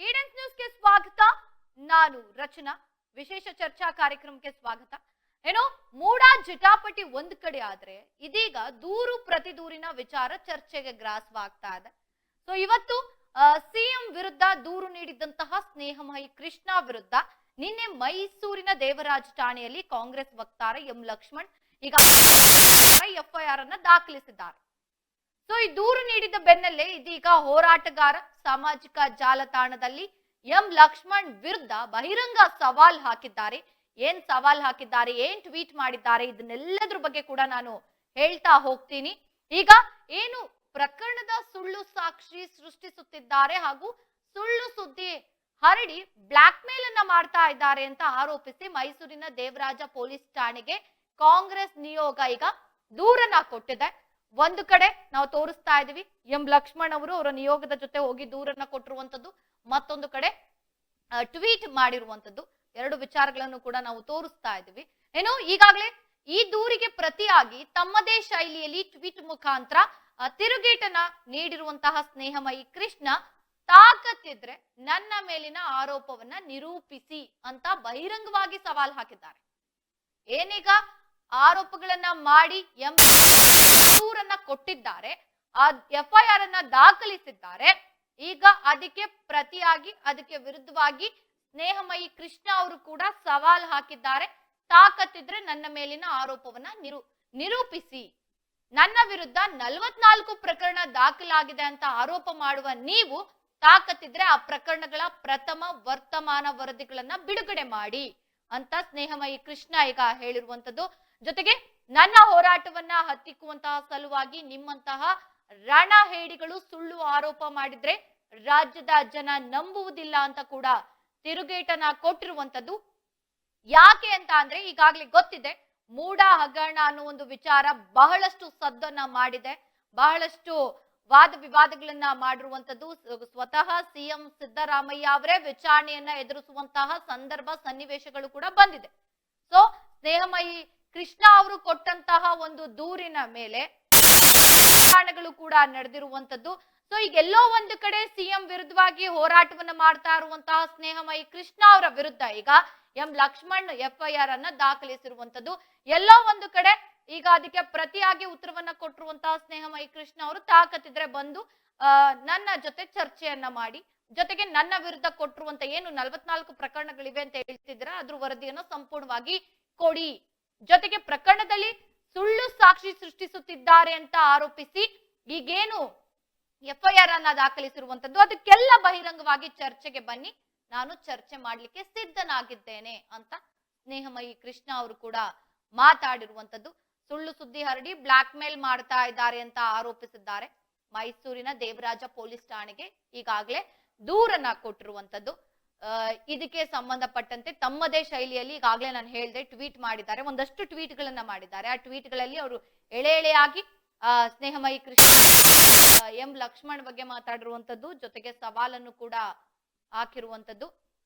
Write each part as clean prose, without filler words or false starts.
ಈಡೆನ್ಸ್ ನ್ಯೂಸ್ಗೆ ಸ್ವಾಗತ. ನಾನು ರಚನಾ. ವಿಶೇಷ ಚರ್ಚಾ ಕಾರ್ಯಕ್ರಮಕ್ಕೆ ಸ್ವಾಗತ. ಏನೋ ಮೂಡ ಜಟಾಪಟಿ ಒಂದ್ ಕಡೆ ಆದ್ರೆ ಇದೀಗ ದೂರು ಪ್ರತಿ ದೂರಿನ ವಿಚಾರ ಚರ್ಚೆಗೆ ಗ್ರಾಸವಾಗ್ತಾ ಇದೆ. ಸೊ ಇವತ್ತು ಸಿಎಂ ವಿರುದ್ಧ ದೂರು ನೀಡಿದಂತಹ ಸ್ನೇಹಮಯಿ ಕೃಷ್ಣ ವಿರುದ್ಧ ನಿನ್ನೆ ಮೈಸೂರಿನ ದೇವರಾಜ ಠಾಣೆಯಲ್ಲಿ ಕಾಂಗ್ರೆಸ್ ವಕ್ತಾರ ಎಂ ಲಕ್ಷ್ಮಣ್ ಈಗ ಎಫ್ಐಆರ್ ಅನ್ನ ದಾಖಲಿಸಿದ್ದಾರೆ. ಸೊ ಈ ದೂರು ನೀಡಿದ ಬೆನ್ನಲ್ಲೇ ಇದೀಗ ಹೋರಾಟಗಾರ ಸಾಮಾಜಿಕ ಜಾಲತಾಣದಲ್ಲಿ ಎಂ ಲಕ್ಷ್ಮಣ್ ವಿರುದ್ಧ ಬಹಿರಂಗ ಸವಾಲ್ ಹಾಕಿದ್ದಾರೆ. ಏನ್ ಸವಾಲ್ ಹಾಕಿದ್ದಾರೆ, ಏನ್ ಟ್ವೀಟ್ ಮಾಡಿದ್ದಾರೆ, ಇದನ್ನೆಲ್ಲದ್ರ ಬಗ್ಗೆ ಕೂಡ ನಾನು ಹೇಳ್ತಾ ಹೋಗ್ತೀನಿ. ಈಗ ಏನು ಪ್ರಕರಣದ ಸುಳ್ಳು ಸಾಕ್ಷಿ ಸೃಷ್ಟಿಸುತ್ತಿದ್ದಾರೆ ಹಾಗೂ ಸುಳ್ಳು ಸುದ್ದಿ ಹರಡಿ ಬ್ಲಾಕ್ ಮೇಲ್ ಅನ್ನ ಮಾಡ್ತಾ ಇದ್ದಾರೆ ಅಂತ ಆರೋಪಿಸಿ ಮೈಸೂರಿನ ದೇವರಾಜ ಪೊಲೀಸ್ ಠಾಣೆಗೆ ಕಾಂಗ್ರೆಸ್ ನಿಯೋಗ ಈಗ ದೂರನ್ನ ಕೊಟ್ಟಿದೆ. ಒಂದು ಕಡೆ ನಾವು ತೋರಿಸ್ತಾ ಇದೀವಿ ಎಂ ಲಕ್ಷ್ಮಣ್ ಅವರು ಅವರ ನಿಯೋಗದ ಜೊತೆ ಹೋಗಿ ದೂರನ್ನ ಕೊಟ್ಟಿರುವಂತದ್ದು, ಮತ್ತೊಂದು ಕಡೆ ಟ್ವೀಟ್ ಮಾಡಿರುವಂತದ್ದು. ಎರಡು ವಿಚಾರಗಳನ್ನು ಕೂಡ ನಾವು ತೋರಿಸ್ತಾ ಇದೀವಿ. ಏನು ಈಗಾಗಲೇ ಈ ದೂರಿಗೆ ಪ್ರತಿಯಾಗಿ ತಮ್ಮದೇ ಶೈಲಿಯಲ್ಲಿ ಟ್ವೀಟ್ ಮುಖಾಂತರ ತಿರುಗೇಟನ್ನ ನೀಡಿರುವಂತಹ ಸ್ನೇಹಮಯಿ ಕೃಷ್ಣ ತಾಕತ್ತಿದ್ರೆ ನನ್ನ ಮೇಲಿನ ಆರೋಪವನ್ನ ನಿರೂಪಿಸಿ ಅಂತ ಬಹಿರಂಗವಾಗಿ ಸವಾಲ್ ಹಾಕಿದ್ದಾರೆ. ಏನೀಗ ಆರೋಪಗಳನ್ನ ಮಾಡಿ ದೂರನ್ನ ಕೊಟ್ಟಿದ್ದಾರೆ, ಆ ಎಫ್ಐಆರ್ ಅನ್ನ ದಾಖಲಿಸಿದ್ದಾರೆ. ಈಗ ಅದಕ್ಕೆ ಪ್ರತಿಯಾಗಿ ಅದಕ್ಕೆ ವಿರುದ್ಧವಾಗಿ ಸ್ನೇಹಮಯಿ ಕೃಷ್ಣ ಅವರು ಕೂಡ ಸವಾಲ್ ಹಾಕಿದ್ದಾರೆ. ತಾಕತ್ತಿದ್ರೆ ನನ್ನ ಮೇಲಿನ ಆರೋಪವನ್ನ ನಿರೂಪಿಸಿ. ನನ್ನ ವಿರುದ್ಧ 44 ಪ್ರಕರಣ ದಾಖಲಾಗಿದೆ ಅಂತ ಆರೋಪ ಮಾಡುವ ನೀವು ತಾಕತ್ತಿದ್ರೆ ಆ ಪ್ರಕರಣಗಳ ಪ್ರಥಮ ವರ್ತಮಾನ ವರದಿಗಳನ್ನ ಬಿಡುಗಡೆ ಮಾಡಿ ಅಂತ ಸ್ನೇಹಮಯಿ ಕೃಷ್ಣ ಈಗ ಹೇಳಿರುವಂತದ್ದು. ಜೊತೆಗೆ ನನ್ನ ಹೋರಾಟವನ್ನ ಹತ್ತಿಕ್ಕುವಂತಹ ಸಲುವಾಗಿ ನಿಮ್ಮಂತಹ ರಣಹೇಡಿಗಳು ಸುಳ್ಳು ಆರೋಪ ಮಾಡಿದ್ರೆ ರಾಜ್ಯದ ಜನ ನಂಬುವುದಿಲ್ಲ ಅಂತ ಕೂಡ ತಿರುಗೇಟನ್ನ ಕೊಟ್ಟಿರುವಂತದ್ದು. ಯಾಕೆ ಅಂತ ಅಂದ್ರೆ ಈಗಾಗಲೇ ಗೊತ್ತಿದೆ, ಮೂಡ ಹಗರಣ ಅನ್ನೋ ಒಂದು ವಿಚಾರ ಬಹಳಷ್ಟು ಸದ್ದನ್ನ ಮಾಡಿದೆ, ಬಹಳಷ್ಟು ವಾದ ವಿವಾದಗಳನ್ನ ಮಾಡಿರುವಂತದ್ದು. ಸ್ವತಃ ಸಿಎಂ ಸಿದ್ದರಾಮಯ್ಯ ಅವರೇ ವಿಚಾರಣೆಯನ್ನ ಎದುರಿಸುವಂತಹ ಸಂದರ್ಭ ಸನ್ನಿವೇಶಗಳು ಕೂಡ ಬಂದಿದೆ. ಸೊ ಸ್ನೇಹಮಯಿ ಕೃಷ್ಣ ಅವರು ಕೊಟ್ಟಂತಹ ಒಂದು ದೂರಿನ ಮೇಲೆ ಪ್ರಕರಣಗಳು ಕೂಡ ನಡೆದಿರುವಂತದ್ದು. ಸೊ ಈಗ ಎಲ್ಲೋ ಒಂದು ಕಡೆ ಸಿಎಂ ವಿರುದ್ಧವಾಗಿ ಹೋರಾಟವನ್ನ ಮಾಡ್ತಾ ಇರುವಂತಹ ಸ್ನೇಹಮಯಿ ಕೃಷ್ಣ ಅವರ ವಿರುದ್ಧ ಈಗ ಎಂ ಲಕ್ಷ್ಮಣ್ ಎಫ್ಐಆರ್ ಅನ್ನ ದಾಖಲಿಸಿರುವಂತದ್ದು. ಎಲ್ಲೋ ಒಂದು ಕಡೆ ಈಗ ಅದಕ್ಕೆ ಪ್ರತಿಯಾಗಿ ಉತ್ತರವನ್ನ ಕೊಟ್ಟಿರುವಂತಹ ಸ್ನೇಹಮಯಿ ಕೃಷ್ಣ ಅವರು ತಾಕತ್ತಿದ್ರೆ ಬಂದು ನನ್ನ ಜೊತೆ ಚರ್ಚೆಯನ್ನ ಮಾಡಿ, ಜೊತೆಗೆ ನನ್ನ ವಿರುದ್ಧ ಕೊಟ್ಟಿರುವಂತ ಏನು 44 ಪ್ರಕರಣಗಳಿವೆ ಅಂತ ಹೇಳ್ತಿದ್ರ ಅದ್ರ ವರದಿಯನ್ನು ಸಂಪೂರ್ಣವಾಗಿ ಕೊಡಿ, ಜೊತೆಗೆ ಪ್ರಕರಣದಲ್ಲಿ ಸುಳ್ಳು ಸಾಕ್ಷಿ ಸೃಷ್ಟಿಸುತ್ತಿದ್ದಾರೆ ಅಂತ ಆರೋಪಿಸಿ ಈಗೇನು ಎಫ್ಐಆರ್ ಅನ್ನ ದಾಖಲಿಸಿರುವಂತದ್ದು ಅದಕ್ಕೆಲ್ಲ ಬಹಿರಂಗವಾಗಿ ಚರ್ಚೆಗೆ ಬನ್ನಿ, ನಾನು ಚರ್ಚೆ ಮಾಡ್ಲಿಕ್ಕೆ ಸಿದ್ಧನಾಗಿದ್ದೇನೆ ಅಂತ ಸ್ನೇಹಮಯಿ ಕೃಷ್ಣ ಅವರು ಕೂಡ ಮಾತಾಡಿರುವಂತದ್ದು. ಸುಳ್ಳು ಸುದ್ದಿ ಹರಡಿ ಬ್ಲಾಕ್ ಮೇಲ್ ಮಾಡ್ತಾ ಇದ್ದಾರೆ ಅಂತ ಆರೋಪಿಸಿದ್ದಾರೆ. ಮೈಸೂರಿನ ದೇವರಾಜ ಪೊಲೀಸ್ ಠಾಣೆಗೆ ಈಗಾಗಲೇ ದೂರನ್ನ ಕೊಟ್ಟಿರುವಂತದ್ದು. ಇದಕ್ಕೆ ಸಂಬಂಧಪಟ್ಟಂತೆ ತಮ್ಮದೇ ಶೈಲಿಯಲ್ಲಿ ಈಗಾಗಲೇ ನಾನು ಹೇಳಿದೆ ಟ್ವೀಟ್ ಮಾಡಿದ್ದಾರೆ, ಒಂದಷ್ಟು ಟ್ವೀಟ್ ಗಳನ್ನ ಮಾಡಿದ್ದಾರೆ. ಆ ಟ್ವೀಟ್ ಗಳಲ್ಲಿ ಅವರು ಎಳೆ ಎಳೆಯಾಗಿ ಸ್ನೇಹಮಯಿ ಕೃಷ್ಣ ಎಂ ಲಕ್ಷ್ಮಣ್ ಬಗ್ಗೆ ಮಾತಾಡಿರುವಂತದ್ದು, ಜೊತೆಗೆ ಸವಾಲನ್ನು ಕೂಡ ಹಾಕಿರುವಂತದ್ದು.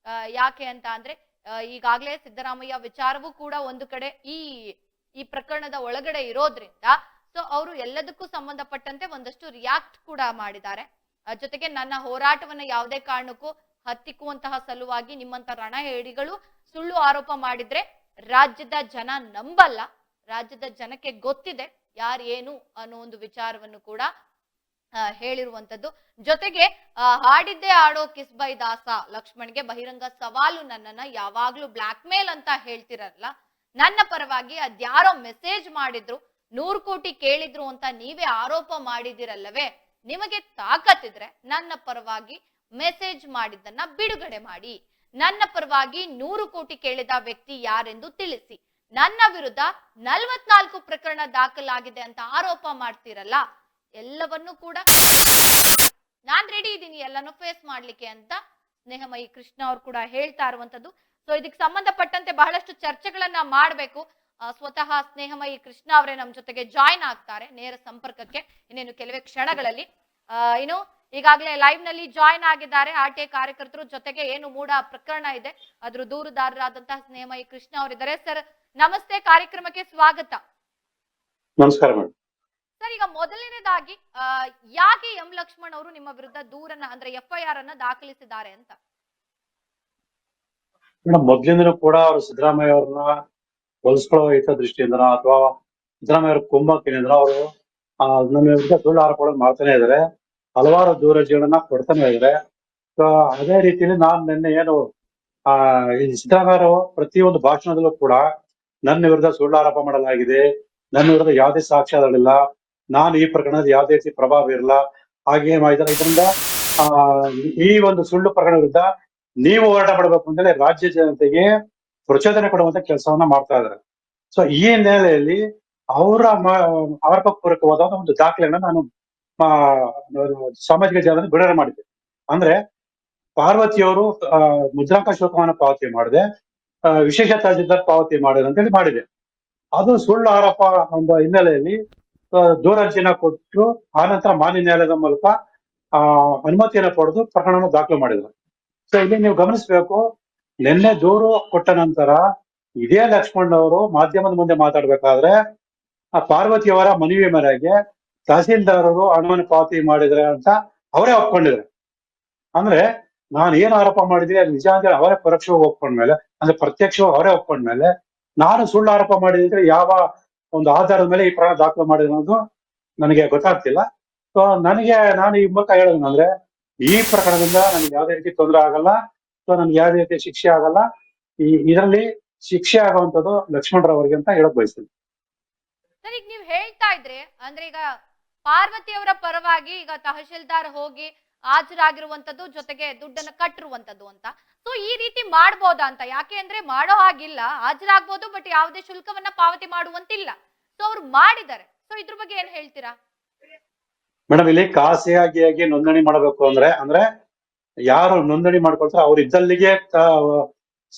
ಯಾಕೆ ಅಂತ ಅಂದ್ರೆ ಈಗಾಗಲೇ ಸಿದ್ದರಾಮಯ್ಯ ವಿಚಾರವೂ ಕೂಡ ಒಂದು ಕಡೆ ಈ ಪ್ರಕರಣದ ಒಳಗಡೆ ಇರೋದ್ರಿಂದ ಸೊ ಅವರು ಎಲ್ಲದಕ್ಕೂ ಸಂಬಂಧಪಟ್ಟಂತೆ ಒಂದಷ್ಟು ರಿಯಾಕ್ಟ್ ಕೂಡ ಮಾಡಿದ್ದಾರೆ. ಜೊತೆಗೆ ನನ್ನ ಹೋರಾಟವನ್ನ ಯಾವುದೇ ಕಾರಣಕ್ಕೂ ಹತ್ತಿಕ್ಕುವಂತಹ ಸಲುವಾಗಿ ನಿಮ್ಮಂತ ರಣಹೇಡಿಗಳು ಸುಳ್ಳು ಆರೋಪ ಮಾಡಿದ್ರೆ ರಾಜ್ಯದ ಜನ ನಂಬಲ್ಲ, ರಾಜ್ಯದ ಜನಕ್ಕೆ ಗೊತ್ತಿದೆ ಯಾರು ಏನು ಅನ್ನೋ ಒಂದು ವಿಚಾರವನ್ನು ಕೂಡ ಹೇಳಿರುವಂತದ್ದು. ಜೊತೆಗೆ ಹಾಡಿದ್ದೇ ಆಡೋ ಕಿಸ್ಬೈ ದಾಸ ಲಕ್ಷ್ಮಣ್ಗೆ ಬಹಿರಂಗ ಸವಾಲು, ನನ್ನನ್ನ ಯಾವಾಗ್ಲೂ ಬ್ಲಾಕ್ ಮೇಲ್ ಅಂತ ಹೇಳ್ತಿರಲ್ಲ, ನನ್ನ ಪರವಾಗಿ ಅದ್ಯಾರೋ ಮೆಸೇಜ್ ಮಾಡಿದ್ರು 100 ಕೋಟಿ ಕೇಳಿದ್ರು ಅಂತ ನೀವೇ ಆರೋಪ ಮಾಡಿದಿರಲ್ಲವೇ, ನಿಮಗೆ ತಾಕತ್ತಿದ್ರೆ ನನ್ನ ಪರವಾಗಿ ಮೆಸೇಜ್ ಮಾಡಿದ್ದನ್ನ ಬಿಡುಗಡೆ ಮಾಡಿ, ನನ್ನ ಪರವಾಗಿ 100 ಕೋಟಿ ಕೇಳಿದ ವ್ಯಕ್ತಿ ಯಾರೆಂದು ತಿಳಿಸಿ, ನನ್ನ ವಿರುದ್ಧ 44 ಪ್ರಕರಣ ದಾಖಲಾಗಿದೆ ಅಂತ ಆರೋಪ ಮಾಡ್ತಿರಲ್ಲ, ಎಲ್ಲವನ್ನೂ ಕೂಡ ನಾನ್ ರೆಡಿ ಇದ್ದೀನಿ ಎಲ್ಲಾನು ಫೇಸ್ ಮಾಡ್ಲಿಕ್ಕೆ ಅಂತ ಸ್ನೇಹಮಯಿ ಕೃಷ್ಣ ಅವ್ರು ಕೂಡ ಹೇಳ್ತಾ ಇರುವಂತದ್ದು. ಸೊ ಇದಕ್ಕೆ ಸಂಬಂಧಪಟ್ಟಂತೆ ಬಹಳಷ್ಟು ಚರ್ಚೆಗಳನ್ನ ಮಾಡ್ಬೇಕು. ಸ್ವತಃ ಸ್ನೇಹಮಯಿ ಕೃಷ್ಣ ಅವರೇ ನಮ್ ಜೊತೆಗೆ ಜಾಯಿನ್ ಆಗ್ತಾರೆ ನೇರ ಸಂಪರ್ಕಕ್ಕೆ ಇನ್ನೇನು ಕೆಲವೇ ಕ್ಷಣಗಳಲ್ಲಿ. ಇನ್ನು ಈಗಾಗಲೇ ಲೈವ್ ನಲ್ಲಿ ಜಾಯಿನ್ ಆಗಿದ್ದಾರೆ ಆರ್ಟಿಐ ಕಾರ್ಯಕರ್ತರು, ಜೊತೆಗೆ ಏನು ಮೂಡ ಪ್ರಕರಣ ಇದೆ ಅದ್ರ ದೂರುದಾರರಾದಂತಹ ಸ್ನೇಹಮಯಿ ಕೃಷ್ಣ ಅವರಿದ್ದಾರೆ. ಸರ್ ನಮಸ್ತೆ, ಕಾರ್ಯಕ್ರಮಕ್ಕೆ ಸ್ವಾಗತ. ನಮಸ್ಕಾರ ಮೇಡಮ್. ಸರ್ ಈಗ ಮೊದಲನೇ ಮೊದಲನೇದಾಗಿ ಯಾಕೆ ಎಂ ಲಕ್ಷ್ಮಣ್ ಅವರು ನಿಮ್ಮ ವಿರುದ್ಧ ದೂರನ್ನ ಅಂದ್ರೆ FIR ಅನ್ನ ದಾಖಲಿಸಿದ್ದಾರೆ ಅಂತ? ಮೇಡಮ್, ಮೊದ್ಲಿಂದಲೂ ಕೂಡ ಅವರು ಸಿದ್ದರಾಮಯ್ಯ ಅವ್ರನ್ನ ಹೊಲಿಸ್ಕೊಳ್ಳೋ ಹಿತದೃಷ್ಟಿಯಿಂದ ಅಥವಾ ಸಿದ್ದರಾಮಯ್ಯ ಅವ್ರ ಕುಂಭಕ್ಕಿನಿಂದ ಅವರು ನಮ್ಮ ವಿರುದ್ಧ ಸುಳ್ಳು ಆರೋಪಗಳನ್ನು ಮಾಡ್ತಾನೆ ಇದ್ದಾರೆ. ಹಲವಾರು ದೂರಜಿಗಳನ್ನ ಕೊಡ್ತಾನೆ ಇದ್ದಾರೆ. ಸೊ ಅದೇ ರೀತಿಯಲ್ಲಿ ನಾನು ನಿನ್ನೆ ಏನು ಈ ಸಿದ್ದರಾಮಯ್ಯ ಪ್ರತಿಯೊಂದು ಭಾಷಣದಲ್ಲೂ ಕೂಡ ನನ್ನ ವಿರುದ್ಧ ಸುಳ್ಳು ಆರೋಪ ಮಾಡಲಾಗಿದೆ, ನನ್ನ ವಿರುದ್ಧ ಯಾವುದೇ ಸಾಕ್ಷ್ಯಾಧಾರಗಳಿಲ್ಲ, ನಾನು ಈ ಪ್ರಕರಣದ ಯಾವುದೇ ರೀತಿ ಪ್ರಭಾವ ಇರಲ್ಲ, ಹಾಗೆ ಮಾಡಿದ್ದಾರೆ. ಇದರಿಂದ ಈ ಒಂದು ಸುಳ್ಳು ಪ್ರಕರಣ ವಿರುದ್ಧ ನೀವು ಹೋರಾಟ ಮಾಡಬೇಕು ಅಂತೇಳಿ ರಾಜ್ಯ ಜನತೆಗೆ ಪ್ರಚೋದನೆ ಕೊಡುವಂತ ಕೆಲಸವನ್ನ ಮಾಡ್ತಾ ಇದ್ದಾರೆ. ಸೊ ಈ ಹಿನ್ನೆಲೆಯಲ್ಲಿ ಅವರ ಪೂರಕವಾದ ಒಂದು ದಾಖಲೆಯನ್ನ ನಾನು ಸಾಮಾಜಿಕ ಜಾಲದಲ್ಲಿ ಬಿಡುಗಡೆ ಮಾಡಿದ್ದೆ. ಅಂದ್ರೆ ಪಾರ್ವತಿಯವರು ಮುದ್ರಾಂಕ ಶುಲ್ಕವನ್ನು ಪಾವತಿ ಮಾಡಿದೆ, ವಿಶೇಷ ತಹಸೀಲ್ದಾರ್ ಪಾವತಿ ಮಾಡಿದೆ ಅಂತೇಳಿ ಮಾಡಿದೆ. ಅದು ಸುಳ್ಳು ಆರೋಪ ಎಂಬ ಹಿನ್ನೆಲೆಯಲ್ಲಿ ದೂರ ಅರ್ಜಿನ ಕೊಟ್ಟು ಆನಂತರ ಮಾನ್ಯ ನ್ಯಾಯಾಲಯದ ಮೂಲಕ ಅನುಮತಿಯನ್ನು ಪಡೆದು ಪ್ರಕರಣವನ್ನು ದಾಖಲು ಮಾಡಿದ್ರು. ಸೊ ಇಲ್ಲಿ ನೀವು ಗಮನಿಸಬೇಕು, ನಿನ್ನೆ ದೂರು ಕೊಟ್ಟ ನಂತರ ಇದೇ ಲಕ್ಷ್ಮಣ್ ಅವರು ಮಾಧ್ಯಮದ ಮುಂದೆ ಮಾತಾಡ್ಬೇಕಾದ್ರೆ ಆ ಪಾರ್ವತಿಯವರ ಮನವಿ ಮೇರೆಗೆ ತಹಸೀಲ್ದಾರರು ಹಣವನ್ನು ಪಾವತಿ ಮಾಡಿದ್ರೆ ಅಂತ ಅವರೇ ಒಪ್ಕೊಂಡಿದ್ರು. ಅಂದ್ರೆ ನಾನು ಏನ್ ಆರೋಪ ಮಾಡಿದ್ರೆ ಅದು ನಿಜ ಅಂತ ಅವರೇ ಪರೋಕ್ಷವಾಗಿ ಒಪ್ಕೊಂಡ್ಮೇಲೆ, ಅಂದ್ರೆ ಪ್ರತ್ಯಕ್ಷವಾಗಿ ಅವರೇ ಒಪ್ಕೊಂಡ್ಮೇಲೆ ನಾನು ಸುಳ್ಳು ಆರೋಪ ಮಾಡಿದ್ರೆ ಯಾವ ಒಂದು ಆಧಾರದ ಮೇಲೆ ಈ ಪ್ರಕರಣ ದಾಖಲು ಮಾಡಿದ್ರೆ ಅನ್ನೋದು ನನಗೆ ಗೊತ್ತಾಗ್ತಿಲ್ಲ. ಸೊ ನಾನು ಈ ಮೂಲಕ ಹೇಳೋದಂದ್ರೆ ಈ ಪ್ರಕರಣದಿಂದ ನನಗೆ ಯಾವುದೇ ರೀತಿ ತೊಂದರೆ ಆಗಲ್ಲ, ಸೊ ನನ್ಗೆ ಯಾವುದೇ ರೀತಿ ಶಿಕ್ಷೆ ಆಗಲ್ಲ. ಇದರಲ್ಲಿ ಶಿಕ್ಷೆ ಆಗುವಂತದ್ದು ಲಕ್ಷ್ಮಣರವರಿಗೆ ಅಂತ ಹೇಳಕ್ ಬಯಸ್ತೀನಿ. ಸರ್, ಈಗ ನೀವು ಹೇಳ್ತಾ ಇದ್ರೆ ಅಂದ್ರೆ ಈಗ ಪಾರ್ವತಿಯವರ ಪರವಾಗಿ ಈಗ ತಹಶೀಲ್ದಾರ್ ಹೋಗಿ ಹಾಜರಾಗಿರುವಂತದ್ದು, ಜೊತೆಗೆ ದುಡ್ಡನ್ನ ಕಟ್ಟಿರುವಂತದ್ದು ಅಂತ. ಸೊ ಈ ರೀತಿ ಮಾಡ್ಬೋದಾ ಅಂತ? ಯಾಕೆ ಅಂದ್ರೆ ಮಾಡೋ ಹಾಗಿಲ್ಲ, ಹಾಜರಾಗ್ಬೋದು, ಬಟ್ ಯಾವುದೇ ಶುಲ್ಕವನ್ನ ಪಾವತಿ ಮಾಡುವಂತಿಲ್ಲ. ಸೊ ಅವ್ರು ಮಾಡಿದ್ದಾರೆ. ಸೊ ಇದ್ರ ಬಗ್ಗೆ ಏನ್ ಹೇಳ್ತೀರಾ? ಮೇಡಮ್, ಇಲ್ಲಿ ಖಾಸಗಿಯಾಗಿ ನೋಂದಣಿ ಮಾಡಬೇಕು ಅಂದ್ರೆ ಯಾರು ನೋಂದಣಿ ಮಾಡ್ಕೊಳ್ತಾರೆ ಅವ್ರು ಇದ್ದಲ್ಲಿಗೆ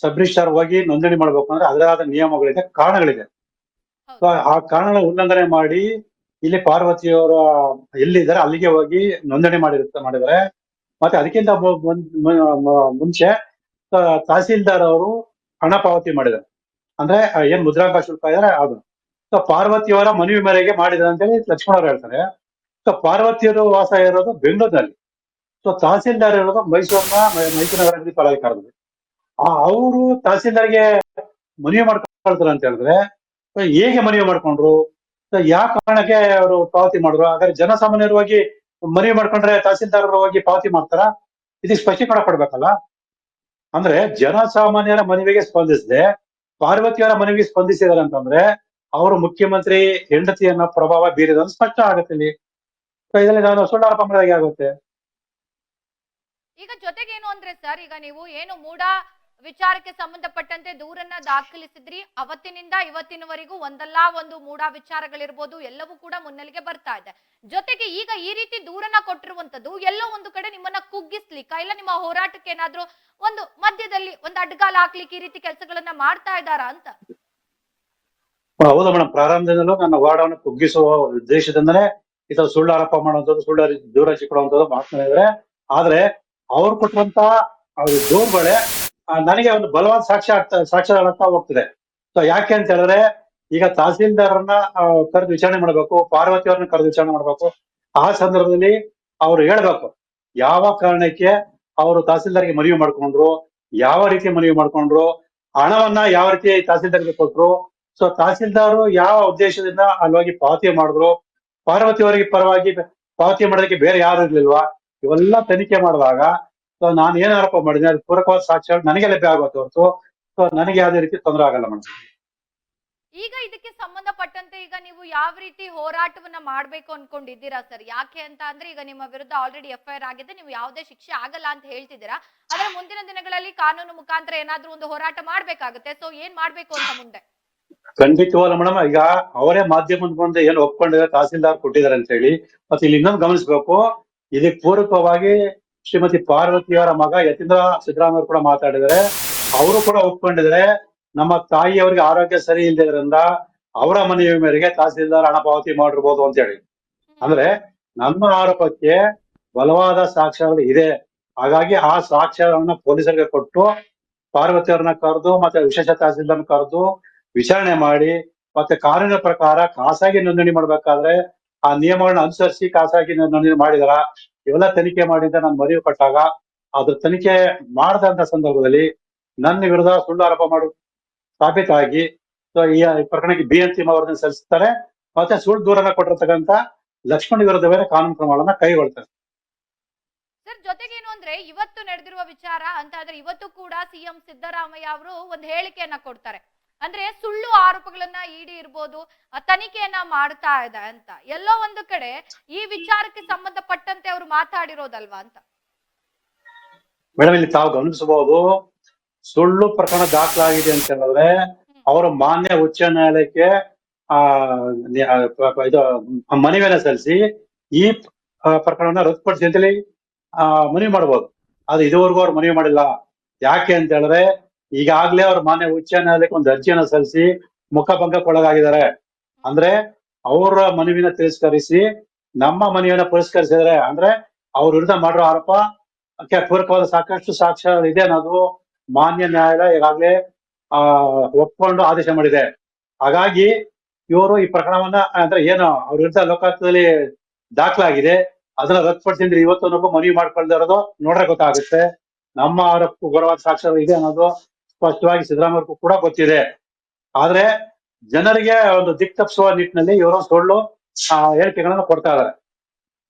ಸಬ್ ರಿಜಿಸ್ಟ್ರಾರ್ ಹೋಗಿ ನೋಂದಣಿ ಮಾಡ್ಬೇಕು ಅಂದ್ರೆ ಅದರಾದ ನಿಯಮಗಳಿದೆ, ಕಾರಣಗಳಿದೆ. ಆ ಕಾರಣ ಉಲ್ಲಂಘನೆ ಮಾಡಿ ಇಲ್ಲಿ ಪಾರ್ವತಿಯವರ ಎಲ್ಲಿದ್ದಾರೆ ಅಲ್ಲಿಗೆ ಹೋಗಿ ನೋಂದಣಿ ಮಾಡಿದ್ದಾರೆ. ಮತ್ತೆ ಅದಕ್ಕಿಂತ ಮುಂಚೆ ತಹಸೀಲ್ದಾರ್ ಅವರು ಹಣ ಪಾವತಿ ಮಾಡಿದ್ದಾರೆ. ಅಂದ್ರೆ ಏನ್ ಮುದ್ರಾಂಕ ಶುಲ್ಕ ಇದಾರೆ ಅದು. ಸೊ ಪಾರ್ವತಿಯವರ ಮನವಿ ಮೇರೆಗೆ ಮಾಡಿದ್ದಾರೆ ಅಂತೇಳಿ ಲಕ್ಷ್ಮಣ ಅವ್ರು ಹೇಳ್ತಾರೆ. ಸೊ ಪಾರ್ವತಿಯವರು ವಾಸ ಇರೋದು ಬೆಂಗಳೂರಿನಲ್ಲಿ, ಸೊ ತಹಸೀಲ್ದಾರ್ ಇರೋದು ಮೈಸೂರು ನಗರ ಪ್ರಾಧಿಕಾರದಲ್ಲಿ. ಅವರು ತಹಸೀಲ್ದಾರ್ಗೆ ಮನವಿ ಮಾಡ್ಕೊಳ್ತಾರೆ ಅಂತ ಹೇಳಿದ್ರೆ ಹೇಗೆ ಮನವಿ ಮಾಡ್ಕೊಂಡ್ರು, ಯಾವ ಕಾರಣಕ್ಕೆ ಅವರು ಪಾವತಿ ಮಾಡಿದ್ರು? ಹಾಗಾದ್ರೆ ಜನಸಾಮಾನ್ಯರು ಮನವಿ ಮಾಡ್ಕೊಂಡ್ರೆ ತಹಸೀಲ್ದಾರರು ಹೋಗಿ ಪಾವತಿ ಮಾಡ್ತಾರ? ಇದಕ್ಕೆ ಸ್ಪಷ್ಟೀಕರಣ ಕೊಡ್ಬೇಕಲ್ಲ. ಅಂದ್ರೆ ಜನಸಾಮಾನ್ಯರ ಮನವಿಗೆ ಸ್ಪಂದಿಸದೆ ಪಾರ್ವತಿಯವರ ಮನವಿಗೆ ಸ್ಪಂದಿಸಿದಾರೆ ಅಂತಂದ್ರೆ ಅವರು ಮುಖ್ಯಮಂತ್ರಿ ಹೆಂಡತಿಯನ್ನ ಪ್ರಭಾವ ಬೀರಿದ ಸ್ಪಷ್ಟ ಆಗುತ್ತೆ. ಇಲ್ಲಿ ಇದರಲ್ಲಿ ನಾನು ಸುಳ್ಳು ಆರೋಪ ಮಾಡಿದಾಗೆ ಆಗುತ್ತೆ. ಈಗ ಜೊತೆಗೇನು ಅಂದ್ರೆ ಸರ್, ಈಗ ನೀವು ಏನು ಮೂಡ ವಿಚಾರಕ್ಕೆ ಸಂಬಂಧಪಟ್ಟಂತೆ ದೂರನ್ನ ದಾಖಲಿಸಿದ್ರಿ, ಅವತ್ತಿನಿಂದ ಇವತ್ತಿನವರೆಗೂ ಒಂದಲ್ಲ ಒಂದು ಮೂಡ ವಿಚಾರಗಳಿರ್ಬೋದು, ಎಲ್ಲವೂ ಕೂಡ ಮುನ್ನೆಲೆಗೆ ಬರ್ತಾ ಇದೆ. ಜೊತೆಗೆ ಈಗ ಈ ರೀತಿ ದೂರನ್ನ ಕೊಟ್ಟಿರುವಂತದ್ದು ಎಲ್ಲೋ ಒಂದು ಕಡೆ ನಿಮ್ಮನ್ನ ಕುಗ್ಗಿಸ್ಲಿಕ್ಕ, ಇಲ್ಲ ನಿಮ್ಮ ಹೋರಾಟಕ್ಕೆ ಏನಾದ್ರೂ ಒಂದು ಮಧ್ಯದಲ್ಲಿ ಒಂದು ಅಡ್ಗಾಲ ಹಾಕ್ಲಿಕ್ಕೆ ಈ ರೀತಿ ಕೆಲಸಗಳನ್ನ ಮಾಡ್ತಾ ಇದ್ದಾರಾ ಅಂತ? ಹೌದಾ ಮೇಡಮ್, ಪ್ರಾರಂಭದಿಂದಲೂ ನನ್ನ ಹೋರಾಟವನ್ನು ಕುಗ್ಗಿಸುವ ಉದ್ದೇಶದಿಂದನೇ ಈ ತರ ಸುಳ್ಳು ಆರೋಪ ಮಾಡುವಂಥದ್ದು, ಸುಳ್ಳು ದೂರ ಅರ್ಜಿ ಕೊಡುವಂಥದ್ದು ಮಾಡ್ತಾನೆ ಇದ್ರೆ. ಆದ್ರೆ ಅವ್ರು ಕೊಟ್ಟಂತ ದೂರುಗಳೇ ನನಗೆ ಒಂದು ಬಲವಾದ ಸಾಕ್ಷ್ಯ ಆಗ್ತಾ ಹೋಗ್ತದೆ. ಸೊ ಯಾಕೆ ಅಂತ ಹೇಳಿದ್ರೆ ಈಗ ತಹಸೀಲ್ದಾರನ್ನ ಕರೆದು ವಿಚಾರಣೆ ಮಾಡ್ಬೇಕು, ಪಾರ್ವತಿ ಅವ್ರನ್ನ ಕರೆದು ವಿಚಾರಣೆ ಮಾಡ್ಬೇಕು. ಆ ಸಂದರ್ಭದಲ್ಲಿ ಅವ್ರು ಹೇಳ್ಬೇಕು ಯಾವ ಕಾರಣಕ್ಕೆ ಅವರು ತಹಸೀಲ್ದಾರ್ಗೆ ಮನವಿ ಮಾಡ್ಕೊಂಡ್ರು, ಯಾವ ರೀತಿ ಮನವಿ ಮಾಡ್ಕೊಂಡ್ರು, ಹಣವನ್ನ ಯಾವ ರೀತಿ ತಹಸೀಲ್ದಾರ್ಗೆ ಕೊಟ್ರು, ಸೊ ತಹಸೀಲ್ದಾರ್ ಯಾವ ಉದ್ದೇಶದಿಂದ ಅಲ್ಲಿ ಹೋಗಿ ಪಾವತಿ ಮಾಡಿದ್ರು, ಪಾರ್ವತಿ ಅವರಿಗೆ ಪರವಾಗಿ ಪಾವತಿ ಮಾಡೋದಕ್ಕೆ ಬೇರೆ ಯಾರು ಇರ್ಲಿಲ್ವಾ? ಇವೆಲ್ಲ ತನಿಖೆ ಮಾಡಿದಾಗ ಸೊ ನಾನು ಏನ್ ಆರೋಪ ಮಾಡಿದ್ದೀನಿ ಅದು ಪೂರಕವಾದ ಸಾಕ್ಷ್ಯಗಳು ನನಗೆ ಲಭ್ಯ ಆಗುತ್ತೆ ಹೊರತು ಸೊ ನನಗೆ ಯಾವುದೇ ರೀತಿ ತೊಂದರೆ ಆಗಲ್ಲ ಮೇಡಮ್. ಈಗ ಇದಕ್ಕೆ ಸಂಬಂಧಪಟ್ಟಂತೆ ಈಗ ನೀವು ಯಾವ ರೀತಿ ಹೋರಾಟವನ್ನ ಮಾಡ್ಬೇಕು ಅನ್ಕೊಂಡಿದ್ದೀರಾ ಸರ್? ಯಾಕೆ ಅಂತ ಅಂದ್ರೆ ಈಗ ನಿಮ್ಮ ವಿರುದ್ಧ ಆಲ್ರೆಡಿ FIR ಆಗಿದೆ, ನೀವು ಯಾವುದೇ ಶಿಕ್ಷೆ ಆಗಲ್ಲ ಅಂತ ಹೇಳ್ತಿದ್ದೀರಾ. ಆದ್ರೆ ಮುಂದಿನ ದಿನಗಳಲ್ಲಿ ಕಾನೂನು ಮುಖಾಂತರ ಏನಾದ್ರೂ ಒಂದು ಹೋರಾಟ ಮಾಡ್ಬೇಕಾಗುತ್ತೆ. ಸೊ ಏನ್ ಮಾಡ್ಬೇಕು ಅಂತ ಮುಂದೆ? ಖಂಡಿತವಲ್ಲ ಮೇಡಮ್, ಈಗ ಅವರೇ ಮಾಧ್ಯಮದ ಮುಂದೆ ಏನು ಒಪ್ಕೊಂಡಿದ್ದಾರೆ ತಹಸೀಲ್ದಾರ್ ಕೊಟ್ಟಿದ್ದಾರೆ ಅಂತ ಹೇಳಿ. ಮತ್ತೆ ಇಲ್ಲಿ ಇನ್ನೊಂದು ಗಮನಿಸ್ಬೇಕು, ಇದಕ್ಕೆ ಪೂರಕವಾಗಿ ಶ್ರೀಮತಿ ಪಾರ್ವತಿಯವರ ಮಗ ಯತೀಂದ್ರ ಸಿದ್ದರಾಮಯ್ಯ ಕೂಡ ಮಾತಾಡಿದರೆ, ಅವರು ಕೂಡ ಒಪ್ಕೊಂಡಿದ್ದಾರೆ ನಮ್ಮ ತಾಯಿಯವರಿಗೆ ಆರೋಗ್ಯ ಸರಿ ಇಲ್ಲದ್ರಿಂದ ಅವರ ಮನವಿ ಮೇರೆಗೆ ತಹಸೀಲ್ದಾರ್ ಹಣ ಪಾವತಿ ಮಾಡಿರ್ಬೋದು ಅಂತ ಹೇಳಿ. ಅಂದ್ರೆ ನನ್ನ ಆರೋಪಕ್ಕೆ ಬಲವಾದ ಸಾಕ್ಷ್ಯಗಳು ಇದೆ. ಹಾಗಾಗಿ ಆ ಸಾಕ್ಷ್ಯಗಳನ್ನ ಪೊಲೀಸರಿಗೆ ಕೊಟ್ಟು ಪಾರ್ವತಿಯವರನ್ನ ಕರೆದು ಮತ್ತೆ ವಿಶೇಷ ತಹಸೀಲ್ದಾರ್ನ ಕರೆದು ವಿಚಾರಣೆ ಮಾಡಿ ಮತ್ತೆ ಕಾನೂನಿನ ಪ್ರಕಾರ ಖಾಸಗಿ ನೋಂದಣಿ ಮಾಡ್ಬೇಕಾದ್ರೆ ಆ ನಿಯಮಗಳನ್ನ ಅನುಸರಿಸಿ ಖಾಸಗಿ ನೋಂದಣಿ ಮಾಡಿದಾರ, ಇವೆಲ್ಲ ತನಿಖೆ ಮಾಡಿದ ನಾನು ಮನವಿ ಕೊಟ್ಟಾಗ ಅದ್ರ ತನಿಖೆ ಮಾಡದಂತ ಸಂದರ್ಭದಲ್ಲಿ ನನ್ನ ವಿರುದ್ಧ ಸುಳ್ಳು ಆರೋಪ ಮಾಡು ಸಾಬೀತಾಗಿ ಈ ಪ್ರಕರಣಕ್ಕೆ ಬಿ ಅಂತಿಮ ವರದಿ ಸಲ್ಲಿಸ್ತಾರೆ. ಮತ್ತೆ ಸುಳ್ಳು ದೂರನ್ನ ಕೊಟ್ಟಿರ್ತಕ್ಕಂಥ ಲಕ್ಷ್ಮಣ್ ವಿರುದ್ಧ ಬೇರೆ ಕಾನೂನು ಕ್ರಮಗಳನ್ನ ಕೈಗೊಳ್ತಾರೆ. ಸರ್ ಜೊತೆಗೇನು ಅಂದ್ರೆ ಇವತ್ತು ನಡೆದಿರುವ ವಿಚಾರ ಅಂತ ಆದ್ರೆ ಇವತ್ತು ಕೂಡ ಸಿಎಂ ಸಿದ್ದರಾಮಯ್ಯ ಅವರು ಒಂದು ಹೇಳಿಕೆಯನ್ನ ಕೊಡ್ತಾರೆ. ಅಂದ್ರೆ ಸುಳ್ಳು ಆರೋಪಗಳನ್ನ ಇಡಿ ಇರ್ಬೋದು ತನಿಖೆಯನ್ನ ಮಾಡ್ತಾ ಇದೆ ಅಂತ ಎಲ್ಲೋ ಒಂದು ಕಡೆ ಈ ವಿಚಾರಕ್ಕೆ ಸಂಬಂಧಪಟ್ಟಂತೆ ಅವರು ಮಾತಾಡಿರೋದಲ್ವಾ ಅಂತ. ಮೇಡಮ್ ಇಲ್ಲಿ ತಾವು ಗಮನಿಸಬಹುದು, ಸುಳ್ಳು ಪ್ರಕರಣ ದಾಖಲಾಗಿದೆ ಅಂತ ಹೇಳಿದ್ರೆ ಅವರು ಮಾನ್ಯ ಉಚ್ಚ ನ್ಯಾಯಾಲಯಕ್ಕೆ ಇದು ಮನವಿಯನ್ನ ಸಲ್ಲಿಸಿ ಈ ಪ್ರಕರಣವನ್ನ ರದ್ದುಪಡಿಸಿ ಅಂತೇಳಿ ಮನವಿ ಮಾಡಬಹುದು. ಆದ್ರೆ ಇದುವರೆಗೂ ಅವ್ರು ಮನವಿ ಮಾಡಿಲ್ಲ. ಯಾಕೆ ಅಂತ ಹೇಳಿದ್ರೆ ಈಗಾಗ್ಲೇ ಅವ್ರ ಮಾನ್ಯ ಉಚ್ಚ ನ್ಯಾಯಾಲಯಕ್ಕೆ ಒಂದು ಅರ್ಜಿಯನ್ನ ಸಲ್ಲಿಸಿ ಮುಖಭಂಗಕ್ಕೊಳಗಾಗಿದ್ದಾರೆ. ಅಂದ್ರೆ ಅವರ ಮನವಿನ ತಿರಸ್ಕರಿಸಿ ನಮ್ಮ ಮನವಿಯನ್ನ ಪುರಸ್ಕರಿಸಿದರೆ ಅಂದ್ರೆ ಅವ್ರ ವಿರುದ್ಧ ಮಾಡಿರೋ ಆರೋಪ ಪೂರಕವಾದ ಸಾಕಷ್ಟು ಸಾಕ್ಷ್ಯ ಇದೆ ಅನ್ನೋದು ಮಾನ್ಯ ನ್ಯಾಯಾಲಯ ಈಗಾಗಲೇ ಒಪ್ಕೊಂಡು ಆದೇಶ ಮಾಡಿದೆ. ಹಾಗಾಗಿ ಇವರು ಈ ಪ್ರಕರಣವನ್ನ ಅಂದ್ರೆ ಏನು ಅವ್ರ ವಿರುದ್ಧ ಲೋಕಾಯುಕ್ತದಲ್ಲಿ ದಾಖಲಾಗಿದೆ ಅದನ್ನ ರದ್ದುಪಡಿಸಿದ್ರೆ ಇವತ್ತೊಂದು ಮನವಿ ಮಾಡ್ಕೊಳ್ತಾ ಇರೋದು ನೋಡ್ರೆ ಗೊತ್ತಾಗುತ್ತೆ. ನಮ್ಮ ಆರೋಪಕ್ಕೂ ಗೌರವಾದ ಸಾಕ್ಷ್ಯ ಇದೆ ಅನ್ನೋದು ಸ್ಪಷ್ಟವಾಗಿ ಸಿದ್ದರಾಮಯ್ಯ ಕೂಡ ಗೊತ್ತಿದೆ. ಆದ್ರೆ ಜನರಿಗೆ ಒಂದು ದಿಕ್ ತಪ್ಪಿಸುವ ನಿಟ್ಟಿನಲ್ಲಿ ಇವರು ಸುಳ್ಳು ಹೇಳಿಕೆಗಳನ್ನ ಕೊಡ್ತಾ ಇದ್ದಾರೆ.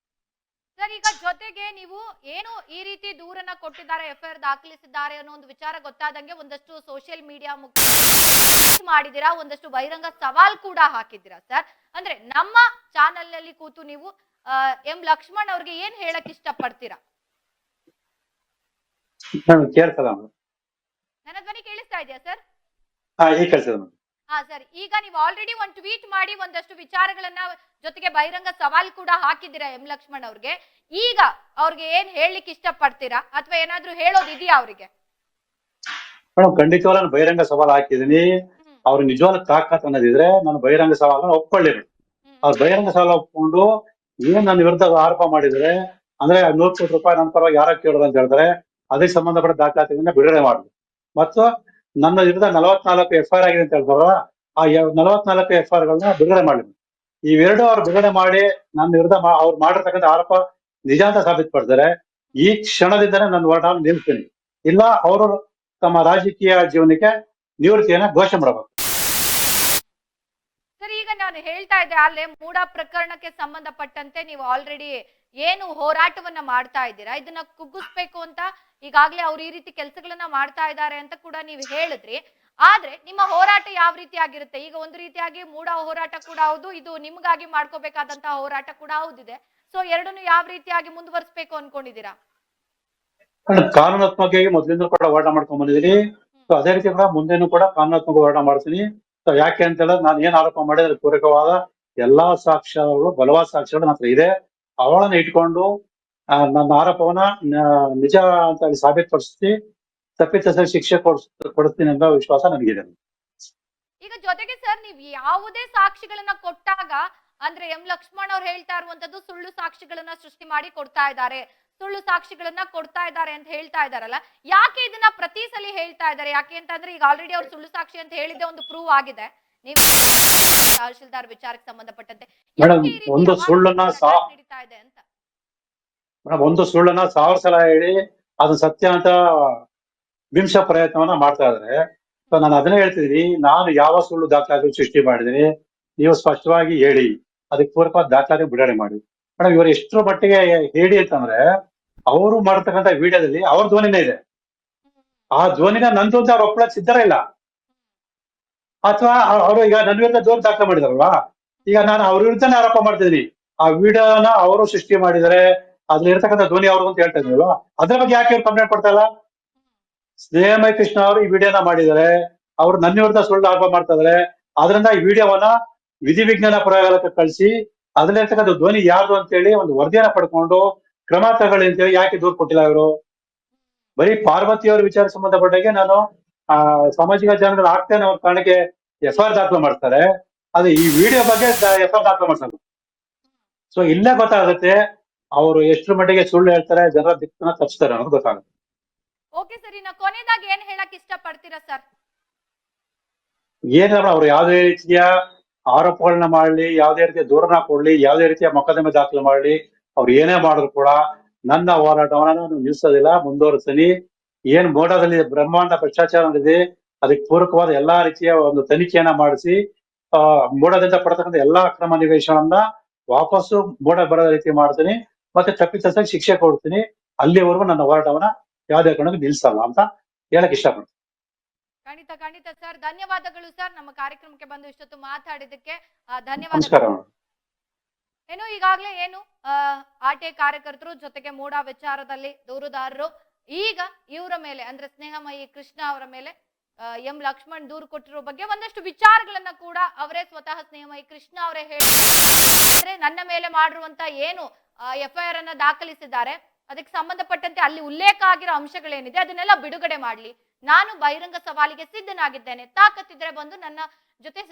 ಸರ್ ಈಗ ಜೊತೆಗೆ ನೀವು ಏನು ಈ ರೀತಿ ದೂರನ್ನ ಕೊಟ್ಟಿದ್ದಾರೆ, ಎಫ್ಐಆರ್ ದಾಖಲಿಸಿದ್ದಾರೆ ಅನ್ನೋ ಒಂದು ವಿಚಾರ ಗೊತ್ತಾದಂಗೆ ಒಂದಷ್ಟು ಸೋಷಿಯಲ್ ಮೀಡಿಯಾ ಮಾಡಿದಿರಾ, ಒಂದಷ್ಟು ಬಹಿರಂಗ ಸವಾಲ್ ಕೂಡ ಹಾಕಿದ್ದೀರಾ ಸರ್. ಅಂದ್ರೆ ನಮ್ಮ ಚಾನೆಲ್ ನಲ್ಲಿ ಕೂತು ನೀವು ಎಂ ಲಕ್ಷ್ಮಣ್ ಅವ್ರಿಗೆ ಏನ್ ಹೇಳಕ್ ಇಷ್ಟಪಡ್ತೀರಾ? ಕೇಳ್ತದ ನನ್ನ ಧ್ವನಿ ಕೇಳಿಸ್ತಾ ಇದೆಯಾ ಸರ್? ಈಗ ಕೇಳ್ತದ. ಹಾ ಸರ್, ಈಗ ನೀವು ಆಲ್ರೆಡಿ ಒಂದು ಟ್ವೀಟ್ ಮಾಡಿ ಒಂದಷ್ಟು ವಿಚಾರಗಳನ್ನ ಜೊತೆಗೆ ಬಹಿರಂಗ ಸವಾಲ್ ಕೂಡ ಹಾಕಿದ್ದೀರಾ ಎಂ ಲಕ್ಷ್ಮಣ್ ಅವ್ರಿಗೆ. ಈಗ ಅವ್ರಿಗೆ ಏನ್ ಹೇಳಲಿಕ್ಕೆ ಇಷ್ಟಪಡ್ತೀರಾ ಅಥವಾ ಏನಾದ್ರೂ ಹೇಳೋದು ಇದೆಯಾ ಅವರಿಗೆ? ಮೇಡಮ್ ಖಂಡಿತವಾಗ್ಲೂ ನಾನು ಬಹಿರಂಗ ಸವಾಲ್ ಹಾಕಿದೀನಿ. ಅವ್ರ ನಿಜವಾದ ತಾಕತ್ ಅನ್ನೋದಿದ್ರೆ ನಾನು ಬಹಿರಂಗ ಸವಾಲನ್ನ ಒಪ್ಕೊಳ್ಳಿ. ಅವ್ರ ಬಹಿರಂಗ ಸವಾಲ್ ಒಪ್ಕೊಂಡು ಏನ್ ನನ್ನ ವಿರುದ್ಧ ಆರೋಪ ಮಾಡಿದ್ರೆ ಅಂದ್ರೆ 100 ಕೋಟಿ ರೂಪಾಯಿ ನನ್ನ ಪರವಾಗಿ ಯಾರ ಕೇಳೋದು ಅಂತ ಹೇಳ್ತಾರೆ, ಅದಕ್ಕೆ ಸಂಬಂಧಪಟ್ಟ ದಾಖಲಾತಿಗಳನ್ನ ಬಿಡುಗಡೆ ಮಾಡುದು. ಮತ್ತು ನನ್ನ ವಿರುದ್ಧ 44 ಎಫ್ಐಆರ್ ಆಗಿದೆ ಅಂತ ಹೇಳ್ತಾರ, ಆ 44 ಎಫ್ಐಆರ್ ಗಳನ್ನ ಬಿಡುಗಡೆ ಮಾಡಲಿ. ಇವೆರಡು ಅವ್ರು ಬಿಡುಗಡೆ ಮಾಡಿ ನನ್ನ ವಿರುದ್ಧ ಅವ್ರು ಮಾಡಿರ್ತಕ್ಕಂಥ ಆರೋಪ ನಿಜ ಅಂತ ಸಾಬೀತುಪಡ್ತಾರೆ. ಈ ಕ್ಷಣದಿಂದನೇ ನನ್ನ ಹೋರಾಟ ನಿಲ್ತೀನಿ. ಇಲ್ಲ ಅವರು ತಮ್ಮ ರಾಜಕೀಯ ಜೀವನಕ್ಕೆ ನಿವೃತ್ತಿಯನ್ನ ಘೋಷಣೆ ಮಾಡಬೇಕು. ಸರ್ ಈಗ ನಾನು ಹೇಳ್ತಾ ಇದ್ದೆ ಅಲ್ಲೇ ಮೂಡ ಪ್ರಕರಣಕ್ಕೆ ಸಂಬಂಧಪಟ್ಟಂತೆ ನೀವು ಆಲ್ರೆಡಿ ಏನು ಹೋರಾಟವನ್ನ ಮಾಡ್ತಾ ಇದ್ದೀರಾ, ಇದನ್ನ ಕುಗ್ಗಿಸ್ಬೇಕು ಅಂತ ಈಗಾಗಲೇ ಅವ್ರು ಈ ರೀತಿ ಕೆಲಸಗಳನ್ನ ಮಾಡ್ತಾ ಇದ್ದಾರೆ ಅಂತ ಕೂಡ ನೀವು ಹೇಳಿದ್ರಿ. ಆದ್ರೆ ನಿಮ್ಮ ಹೋರಾಟ ಯಾವ ರೀತಿ ಆಗಿರುತ್ತೆ? ಈಗ ಒಂದು ರೀತಿಯಾಗಿ ಮೂಡ ಹೋರಾಟ ಕೂಡ ಹೌದು, ಇದು ನಿಮ್ಗಾಗಿ ಮಾಡ್ಕೋಬೇಕಾದಂತಹ ಹೋರಾಟ ಕೂಡ ಹೌದಿದೆ. ಸೊ ಎರಡನ್ನು ಯಾವ ರೀತಿಯಾಗಿ ಮುಂದುವರಿಸಬೇಕು ಅನ್ಕೊಂಡಿದ್ದೀರಾ? ಕಾನೂನಾತ್ಮಕವಾಗಿ ಮೊದಲಿಂದ ಕೂಡ ಹೋರಾಟ ಮಾಡ್ಕೊಂಡ್ ಬಂದಿದ್ದೀನಿ. ಸೊ ಅದೇ ರೀತಿ ಕೂಡ ಮುಂದೆನೂ ಕೂಡ ಕಾನೂನಾತ್ಮಕ ಹೋರಾಟ ಮಾಡ್ತೀನಿ. ಸೊ ಯಾಕೆ ಅಂತ ಹೇಳಿದ್ರೆ ನಾನು ಏನ್ ಆರೋಪ ಮಾಡಿದ್ರೆ ಪೂರಕವಾದ ಎಲ್ಲಾ ಸಾಕ್ಷ್ಯಗಳು ಬಲವಾದ ಸಾಕ್ಷ್ಯಗಳು ನನ್ನ ಹತ್ರ ಇದೆ. ಅವಳನ್ನ ಇಟ್ಕೊಂಡು ನನ್ನ ಆರೋಪವನ್ನ ನಿಜ ಅಂತ ಹೇಳಿ ಸಾಬೀತುಪಡಿಸಿ ತಪ್ಪಿತಸ್ಥರಿಗೆ ಶಿಕ್ಷೆ ಕೊಡಿಸ್ತೀನಿ ಅನ್ನೋ ವಿಶ್ವಾಸ ನನಗಿದೆ. ಈಗ ಜೊತೆಗೆ ಸರ್ ನೀವು ಯಾವುದೇ ಸಾಕ್ಷಿಗಳನ್ನ ಕೊಟ್ಟಾಗ ಅಂದ್ರೆ ಎಂ ಲಕ್ಷ್ಮಣ್ ಅವ್ರು ಹೇಳ್ತಾ ಇರುವಂತದ್ದು ಸುಳ್ಳು ಸಾಕ್ಷಿಗಳನ್ನ ಸೃಷ್ಟಿ ಮಾಡಿ ಕೊಡ್ತಾ ಇದ್ದಾರೆ, ಸುಳ್ಳು ಸಾಕ್ಷಿಗಳನ್ನ ಕೊಡ್ತಾ ಇದ್ದಾರೆ ಅಂತ ಹೇಳ್ತಾ ಇದಾರಲ್ಲ, ಯಾಕೆ ಇದನ್ನ ಪ್ರತಿ ಸಲ ಹೇಳ್ತಾ ಇದ್ದಾರೆ? ಯಾಕೆ ಅಂತಂದ್ರೆ ಈಗ ಆಲ್ರೆಡಿ ಅವ್ರು ಸುಳ್ಳು ಸಾಕ್ಷಿ ಅಂತ ಹೇಳಿದ್ದೆ ಒಂದು ಪ್ರೂವ್ ಆಗಿದೆ. ನೀವು ತಹಶೀಲ್ದಾರ್ ವಿಚಾರಕ್ಕೆ ಸಂಬಂಧಪಟ್ಟಂತೆ ಒಂದು ಸುಳ್ಳನ್ನ ನಡೀತಾ ಇದೆ ಅಂತ ಒಂದು ಸುಳ್ಳನ್ನ 1000 ಸಲ ಹೇಳಿ ಅದು ಸತ್ಯ ಅಂತ ಬಿಂಶ ಪ್ರಯತ್ನವನ್ನ ಮಾಡ್ತಾ ಇದ್ದಾರೆ. ಸೊ ನಾನು ಅದನ್ನೇ ಹೇಳ್ತಿದ್ದೀನಿ, ನಾನು ಯಾವ ಸುಳ್ಳು ದಾಖಲಾತಿ ಸೃಷ್ಟಿ ಮಾಡಿದ್ದೀನಿ ನೀವು ಸ್ಪಷ್ಟವಾಗಿ ಹೇಳಿ, ಅದಕ್ಕೆ ಪೂರಕವಾದ ದಾಖಲಾತಿ ಬಿಡುಗಡೆ ಮಾಡಿ. ಮೇಡಮ್ ಇವರು ಎಷ್ಟರ ಮಟ್ಟಿಗೆ ಹೇಳಿ ಅಂತಂದ್ರೆ ಅವರು ಮಾಡತಕ್ಕಂಥ ವಿಡಿಯೋದಲ್ಲಿ ಅವ್ರ ಧ್ವನಿನೇ ಇದೆ. ಆ ಧ್ವನಿನ ನಂದು ಅಂತ ಅವ್ರು ಒಪ್ಪಳಕ್ ಸಿದ್ಧರೇ ಇಲ್ಲ. ಅಥವಾ ಅವರು ಈಗ ನನ್ನ ವಿರುದ್ಧ ದೂರ ದಾಖಲೆ ಮಾಡಿದಾರಲ್ವಾ, ಈಗ ನಾನು ಅವ್ರ ವಿರುದ್ಧನೇ ಆರೋಪ ಮಾಡ್ತಿದ್ದೀನಿ. ಆ ವಿಡಿಯೋನ ಅವರು ಸೃಷ್ಟಿ ಮಾಡಿದರೆ ಅದ್ರಲ್ಲಿ ಇರ್ತಕ್ಕಂಥ ಧ್ವನಿ ಅವ್ರದ್ದು ಅಂತ ಹೇಳ್ತಾ ಇದ್ರಲ್ವಾ, ಅದ್ರ ಬಗ್ಗೆ ಯಾಕೆ ಇವ್ರು ಕಂಪ್ಲೇಂಟ್ ಕೊಡ್ತಾ ಇಲ್ಲ? ಸ್ನೇಹಮಯ ಕೃಷ್ಣ ಅವರು ಈ ವಿಡಿಯೋನ ಮಾಡಿದ್ದಾರೆ, ಅವ್ರು ನನ್ನ ವಿರುದ್ಧ ಸುಳ್ಳು ಆರೋಪ ಮಾಡ್ತಾ ಇದಾರೆ. ಅದರಿಂದ ಈ ವಿಡಿಯೋವನ್ನ ವಿಧಿವಿಜ್ಞಾನ ಪ್ರಯೋಗಾಲಯಕ್ಕೆ ಕಳಿಸಿ ಅದ್ರಲ್ಲಿರ್ತಕ್ಕಂಥ ಧ್ವನಿ ಯಾರ್ದು ಅಂತ ಹೇಳಿ ಒಂದು ವರದಿಯನ್ನ ಪಡ್ಕೊಂಡು ಕ್ರಮ ತಗೊಳ್ಳಿ ಅಂತೇಳಿ ಯಾಕೆ ದೂರು ಕೊಟ್ಟಿಲ್ಲ ಇವರು? ಬರೀ ಪಾರ್ವತಿ ಅವ್ರ ವಿಚಾರ ಸಂಬಂಧಪಟ್ಟಾಗೆ ನಾನು ಸಾಮಾಜಿಕ ಜಾಲದಲ್ಲಿ ಆಗ್ತೇನೆ ಅವ್ರ ಕಾರಣಕ್ಕೆ ಎಫ್ಐಆರ್ ದಾಖಲು ಮಾಡ್ತಾರೆ, ಅದು ಈ ವಿಡಿಯೋ ಬಗ್ಗೆ ಎಫ್ಐಆರ್ ದಾಖಲು ಮಾಡ್ತಾರೆ. ಸೊ ಇಲ್ಲೇ ಗೊತ್ತಾಗುತ್ತೆ ಅವರು ಎಷ್ಟರ ಮಟ್ಟಿಗೆ ಸುಳ್ಳು ಹೇಳ್ತಾರೆ, ಜನರ ದಿಕ್ಕನ್ನ ತಪ್ಪಿಸ್ತಾರೆ ಅನ್ನೋದು ಗೊತ್ತಾಗುತ್ತೆ. ಓಕೆ ಸರ್, ಇನ್ನು ಕೊನೆಯದಾಗಿ ಏನ್ ಹೇಳಕ್ ಇಷ್ಟಪಡ್ತೀರಾ ಸರ್? ಏನಿಲ್ಲ, ಅವ್ರು ಯಾವುದೇ ರೀತಿಯ ಆರೋಪಗಳನ್ನ ಮಾಡ್ಲಿ, ಯಾವುದೇ ರೀತಿಯ ದೂರನ ಕೊಡ್ಲಿ, ಯಾವುದೇ ರೀತಿಯ ಮೊಕದ್ದಮೆ ದಾಖಲು ಮಾಡ್ಲಿ, ಅವ್ರು ಏನೇ ಮಾಡಿದ್ರು ಕೂಡ ನನ್ನ ಹೋರಾಟವನ್ನ ನಾನು ನಿಲ್ಸೋದಿಲ್ಲ, ಮುಂದುವರಿಸ್ತೀನಿ. ಏನ್ ಮೋಡದಲ್ಲಿ ಬ್ರಹ್ಮಾಂಡ ಭ್ರಷ್ಟಾಚಾರ ಇದೆ, ಅದಕ್ಕೆ ಪೂರಕವಾದ ಎಲ್ಲಾ ರೀತಿಯ ಒಂದು ತನಿಖೆಯನ್ನ ಮಾಡಿಸಿ ಮೋಡದಿಂದ ಪಡ್ತಕ್ಕಂಥ ಎಲ್ಲಾ ಅಕ್ರಮ ನಿವೇಶನವನ್ನ ವಾಪಸ್ಸು ಮೋಡ ಬರೋ ರೀತಿ ಮಾಡ್ತೀನಿ, ಮತ್ತೆ ತಪ್ಪಿತಸ್ಥರಿಗೆ ಶಿಕ್ಷೆ ಕೊಡ್ತೀನಿ. ಅಲ್ಲಿವರೆಗೂ ನನ್ನ ಹೋರಾಟವನ್ನ ಯಾವುದೇ ಕಾರಣಕ್ಕೂ ನಿಲ್ಸಲ್ಲ ಅಂತ ಹೇಳಕ್ ಇಷ್ಟಪಡ್ತೀನಿ. ಖಂಡಿತ ಖಂಡಿತ ಸರ್, ಧನ್ಯವಾದಗಳು ಸರ್. ನಮ್ಮ ಕಾರ್ಯಕ್ರಮಕ್ಕೆ ಬಂದು ಇಷ್ಟೊತ್ತು ಮಾತಾಡಿದ್ದಕ್ಕೆ ಧನ್ಯವಾದಗಳು. ನಮಸ್ಕಾರ. ಏನು ಈಗಾಗಲೇ ಏನು ಆರ್ಟಿಐ ಕಾರ್ಯಕರ್ತರು ಜೊತೆಗೆ ಮೂಡಾ ವಿಚಾರದಲ್ಲಿ ದೂರುದಾರರು ಈಗ ಇವರ ಮೇಲೆ ಅಂದ್ರೆ ಸ್ನೇಹಮಯಿ ಕೃಷ್ಣ ಅವರ ಮೇಲೆ ಎಂ ಲಕ್ಷ್ಮಣ್ ದೂರು ಕೊಟ್ಟಿರೋ ಬಗ್ಗೆ ಒಂದಷ್ಟು ವಿಚಾರಗಳನ್ನ ಕೂಡ ಅವರೇ ಸ್ವತಃ ಸ್ನೇಹಮಯಿ ಕೃಷ್ಣ ಅವರೇ ಹೇಳಿದ್ರೆ ನನ್ನ ಮೇಲೆ ಮಾಡಿರುವಂತ ಏನು FIR ಅನ್ನ ದಾಖಲಿಸಿದ್ದಾರೆ ಅದಕ್ಕೆ ಸಂಬಂಧಪಟ್ಟಂತೆ ಅಲ್ಲಿ ಉಲ್ಲೇಖ ಆಗಿರೋ ಅಂಶಗಳೇನಿದೆ ಅದನ್ನೆಲ್ಲ ಬಿಡುಗಡೆ ಮಾಡ್ಲಿ. ನಾನು ಬಹಿರಂಗ ಸವಾಲಿಗೆ ಸಿದ್ಧನಾಗಿದ್ದೇನೆ, ತಾಕತ್ತಿದ್ರೆ ಬಂದು ನನ್ನ ಜೊತೆ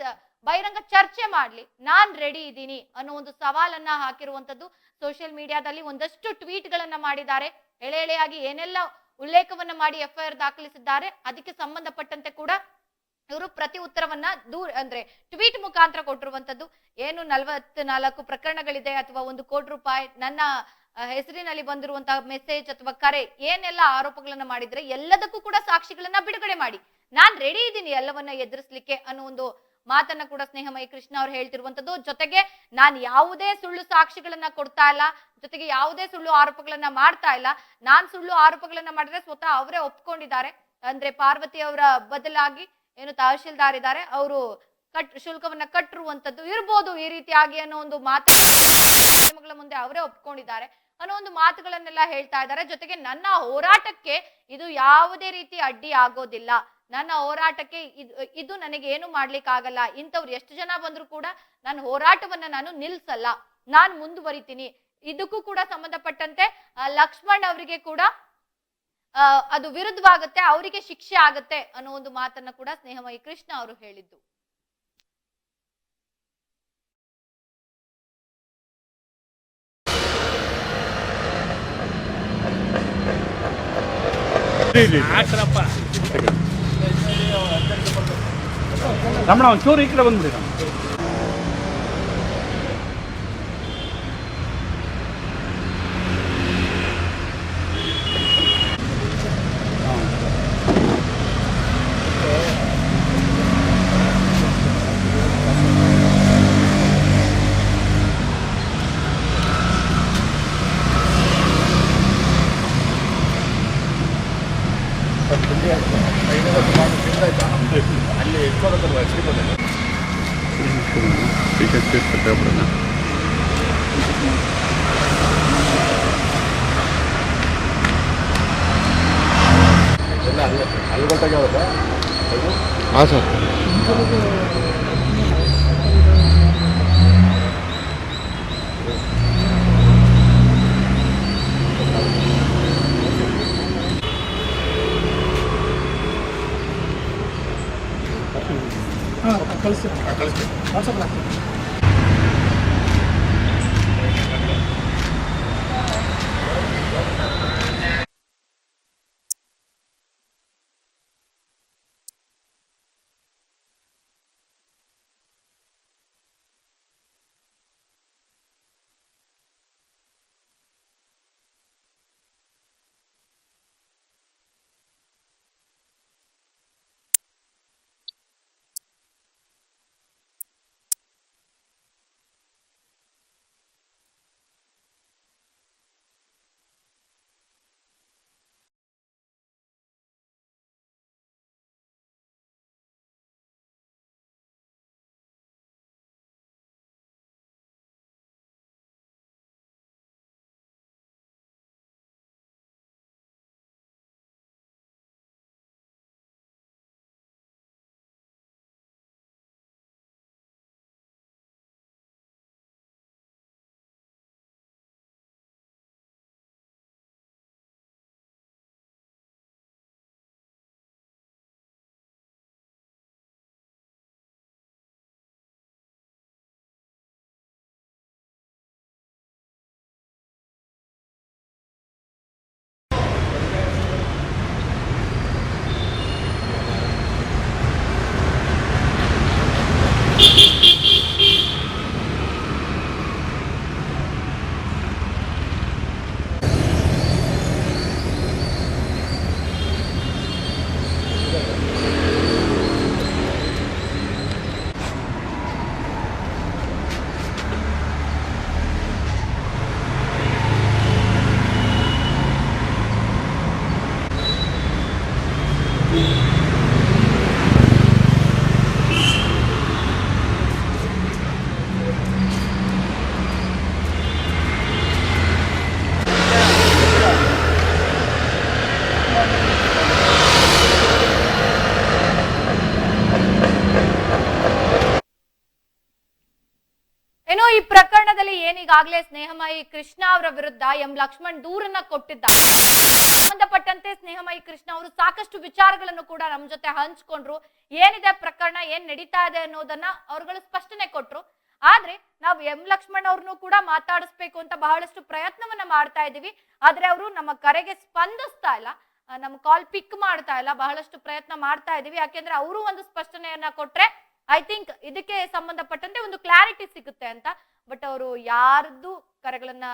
ಬಹಿರಂಗ ಚರ್ಚೆ ಮಾಡ್ಲಿ, ನಾನ್ ರೆಡಿ ಇದ್ದೀನಿ ಅನ್ನೋ ಒಂದು ಸವಾಲನ್ನ ಹಾಕಿರುವಂತದ್ದು. ಸೋಷಿಯಲ್ ಮೀಡಿಯಾದಲ್ಲಿ ಒಂದಷ್ಟು ಟ್ವೀಟ್ ಗಳನ್ನ ಮಾಡಿದ್ದಾರೆ, ಎಳೆ ಎಳೆಯಾಗಿ ಏನೆಲ್ಲ ಉಲ್ಲೇಖವನ್ನ ಮಾಡಿ FIR ದಾಖಲಿಸಿದ್ದಾರೆ ಅದಕ್ಕೆ ಸಂಬಂಧಪಟ್ಟಂತೆ ಕೂಡ ಇವರು ಪ್ರತಿ ಉತ್ತರವನ್ನ ಅಂದ್ರೆ ಟ್ವೀಟ್ ಮುಖಾಂತರ ಕೊಟ್ಟಿರುವಂತದ್ದು. ಏನು 44 ಪ್ರಕರಣಗಳಿದೆ ಅಥವಾ 1 ಕೋಟಿ ರೂಪಾಯಿ ನನ್ನ ಹೆಸರಿನಲ್ಲಿ ಬಂದಿರುವಂತಹ ಮೆಸೇಜ್ ಅಥವಾ ಕರೆ ಏನೆಲ್ಲ ಆರೋಪಗಳನ್ನ ಮಾಡಿದ್ರೆ ಎಲ್ಲದಕ್ಕೂ ಕೂಡ ಸಾಕ್ಷಿಗಳನ್ನ ಬಿಡುಗಡೆ ಮಾಡಿ, ನಾನ್ ರೆಡಿ ಇದ್ದೀನಿ ಎಲ್ಲವನ್ನ ಎದುರಿಸ್ಲಿಕ್ಕೆ ಅನ್ನೋ ಒಂದು ಮಾತನ್ನ ಕೂಡ ಸ್ನೇಹಮಯಿ ಕೃಷ್ಣ ಅವ್ರು ಹೇಳ್ತಿರುವಂತದ್ದು. ಜೊತೆಗೆ ನಾನ್ ಯಾವುದೇ ಸುಳ್ಳು ಸಾಕ್ಷಿಗಳನ್ನ ಕೊಡ್ತಾ ಇಲ್ಲ, ಜೊತೆಗೆ ಯಾವುದೇ ಸುಳ್ಳು ಆರೋಪಗಳನ್ನ ಮಾಡ್ತಾ ಇಲ್ಲ. ನಾನ್ ಸುಳ್ಳು ಆರೋಪಗಳನ್ನ ಮಾಡಿದ್ರೆ ಸ್ವತಃ ಅವರೇ ಒಪ್ಕೊಂಡಿದ್ದಾರೆ. ಅಂದ್ರೆ ಪಾರ್ವತಿ ಅವರ ಬದಲಾಗಿ ಏನು ತಹಶೀಲ್ದಾರ್ ಇದ್ದಾರೆ ಅವರು ಶುಲ್ಕವನ್ನ ಕಟ್ಟಿರುವಂತದ್ದು ಇರ್ಬೋದು ಈ ರೀತಿಯಾಗಿ ಅನ್ನೋ ಒಂದು ಮಾಧ್ಯಮಗಳ ಮುಂದೆ ಅವರೇ ಒಪ್ಕೊಂಡಿದ್ದಾರೆ ಅನ್ನೋ ಒಂದು ಮಾತುಗಳನ್ನೆಲ್ಲ ಹೇಳ್ತಾ ಇದ್ದಾರೆ. ಜೊತೆಗೆ ನನ್ನ ಹೋರಾಟಕ್ಕೆ ಇದು ಯಾವುದೇ ರೀತಿ ಅಡ್ಡಿ ಆಗೋದಿಲ್ಲ, ನನ್ನ ಹೋರಾಟಕ್ಕೆ ಇದು ನನಗೆ ಏನು ಮಾಡ್ಲಿಕ್ಕೆ ಆಗಲ್ಲ, ಇಂಥವ್ರು ಎಷ್ಟು ಜನ ಬಂದ್ರು ಕೂಡ ನನ್ನ ಹೋರಾಟವನ್ನ ನಾನು ನಿಲ್ಸಲ್ಲ, ನಾನು ಮುಂದುವರಿತೀನಿ. ಇದಕ್ಕೂ ಕೂಡ ಸಂಬಂಧಪಟ್ಟಂತೆ ಲಕ್ಷ್ಮಣ್ ಅವರಿಗೆ ಕೂಡ ಅದು ವಿರುದ್ಧವಾಗುತ್ತೆ, ಅವರಿಗೆ ಶಿಕ್ಷೆ ಆಗುತ್ತೆ ಅನ್ನೋ ಒಂದು ಮಾತನ್ನ ಕೂಡ ಸ್ನೇಹಮಯಿ ಕೃಷ್ಣ ಅವರು ಹೇಳಿದ್ದು. ರಮಣ ಒಂಚೂರು ಈ ಕಡೆ ಬಂದ್ಬಿಡಿ. ಅಲ್ಲಿ ಗೊತ್ತಾಗ ಹಾಂ ಸರ್. ಕಳಿಸ್ತೀವಿ. ಏನೀಗಾಗಲೇ ಸ್ನೇಹಮಯಿ ಕೃಷ್ಣ ಅವರ ವಿರುದ್ಧ ಎಂ ಲಕ್ಷ್ಮಣ್ ದೂರನ್ನ ಕೊಟ್ಟಿದ್ದಾರೆ. ಸಂಬಂಧಪಟ್ಟಂತೆ ಸ್ನೇಹಮಯಿ ಕೃಷ್ಣ ಅವರು ಸಾಕಷ್ಟು ವಿಚಾರಗಳನ್ನು ಕೂಡ ನಮ್ಮ ಜೊತೆ ಹಂಚ್ಕೊಂಡ್ರು. ಏನಿದೆ ಪ್ರಕರಣ, ಏನ್ ನಡೀತಾ ಇದೆ ಅನ್ನೋದನ್ನ ಅವ್ರುಗಳು ಸ್ಪಷ್ಟನೆ ಕೊಟ್ರು. ಆದ್ರೆ ನಾವು ಎಂ ಲಕ್ಷ್ಮಣ್ ಅವ್ರನ್ನು ಕೂಡ ಮಾತಾಡಿಸ್ಬೇಕು ಅಂತ ಬಹಳಷ್ಟು ಪ್ರಯತ್ನವನ್ನ ಮಾಡ್ತಾ ಇದೀವಿ. ಆದ್ರೆ ಅವರು ನಮ್ಮ ಕರೆಗೆ ಸ್ಪಂದಿಸ್ತಾ ಇಲ್ಲ, ನಮ್ಮ ಕಾಲ್ ಪಿಕ್ ಮಾಡ್ತಾ ಇಲ್ಲ. ಬಹಳಷ್ಟು ಪ್ರಯತ್ನ ಮಾಡ್ತಾ ಇದೀವಿ, ಯಾಕೆಂದ್ರೆ ಅವರು ಒಂದು ಸ್ಪಷ್ಟನೆಯನ್ನ ಕೊಟ್ರೆ ಐ ಥಿಂಕ್ ಇದಕ್ಕೆ ಸಂಬಂಧಪಟ್ಟಂತೆ ಒಂದು ಕ್ಲಾರಿಟಿ ಸಿಗುತ್ತೆ ಅಂತ. ಬಟ್ ಅವರು ಯಾರ್ದು ಕರೆಗಳನ್ನ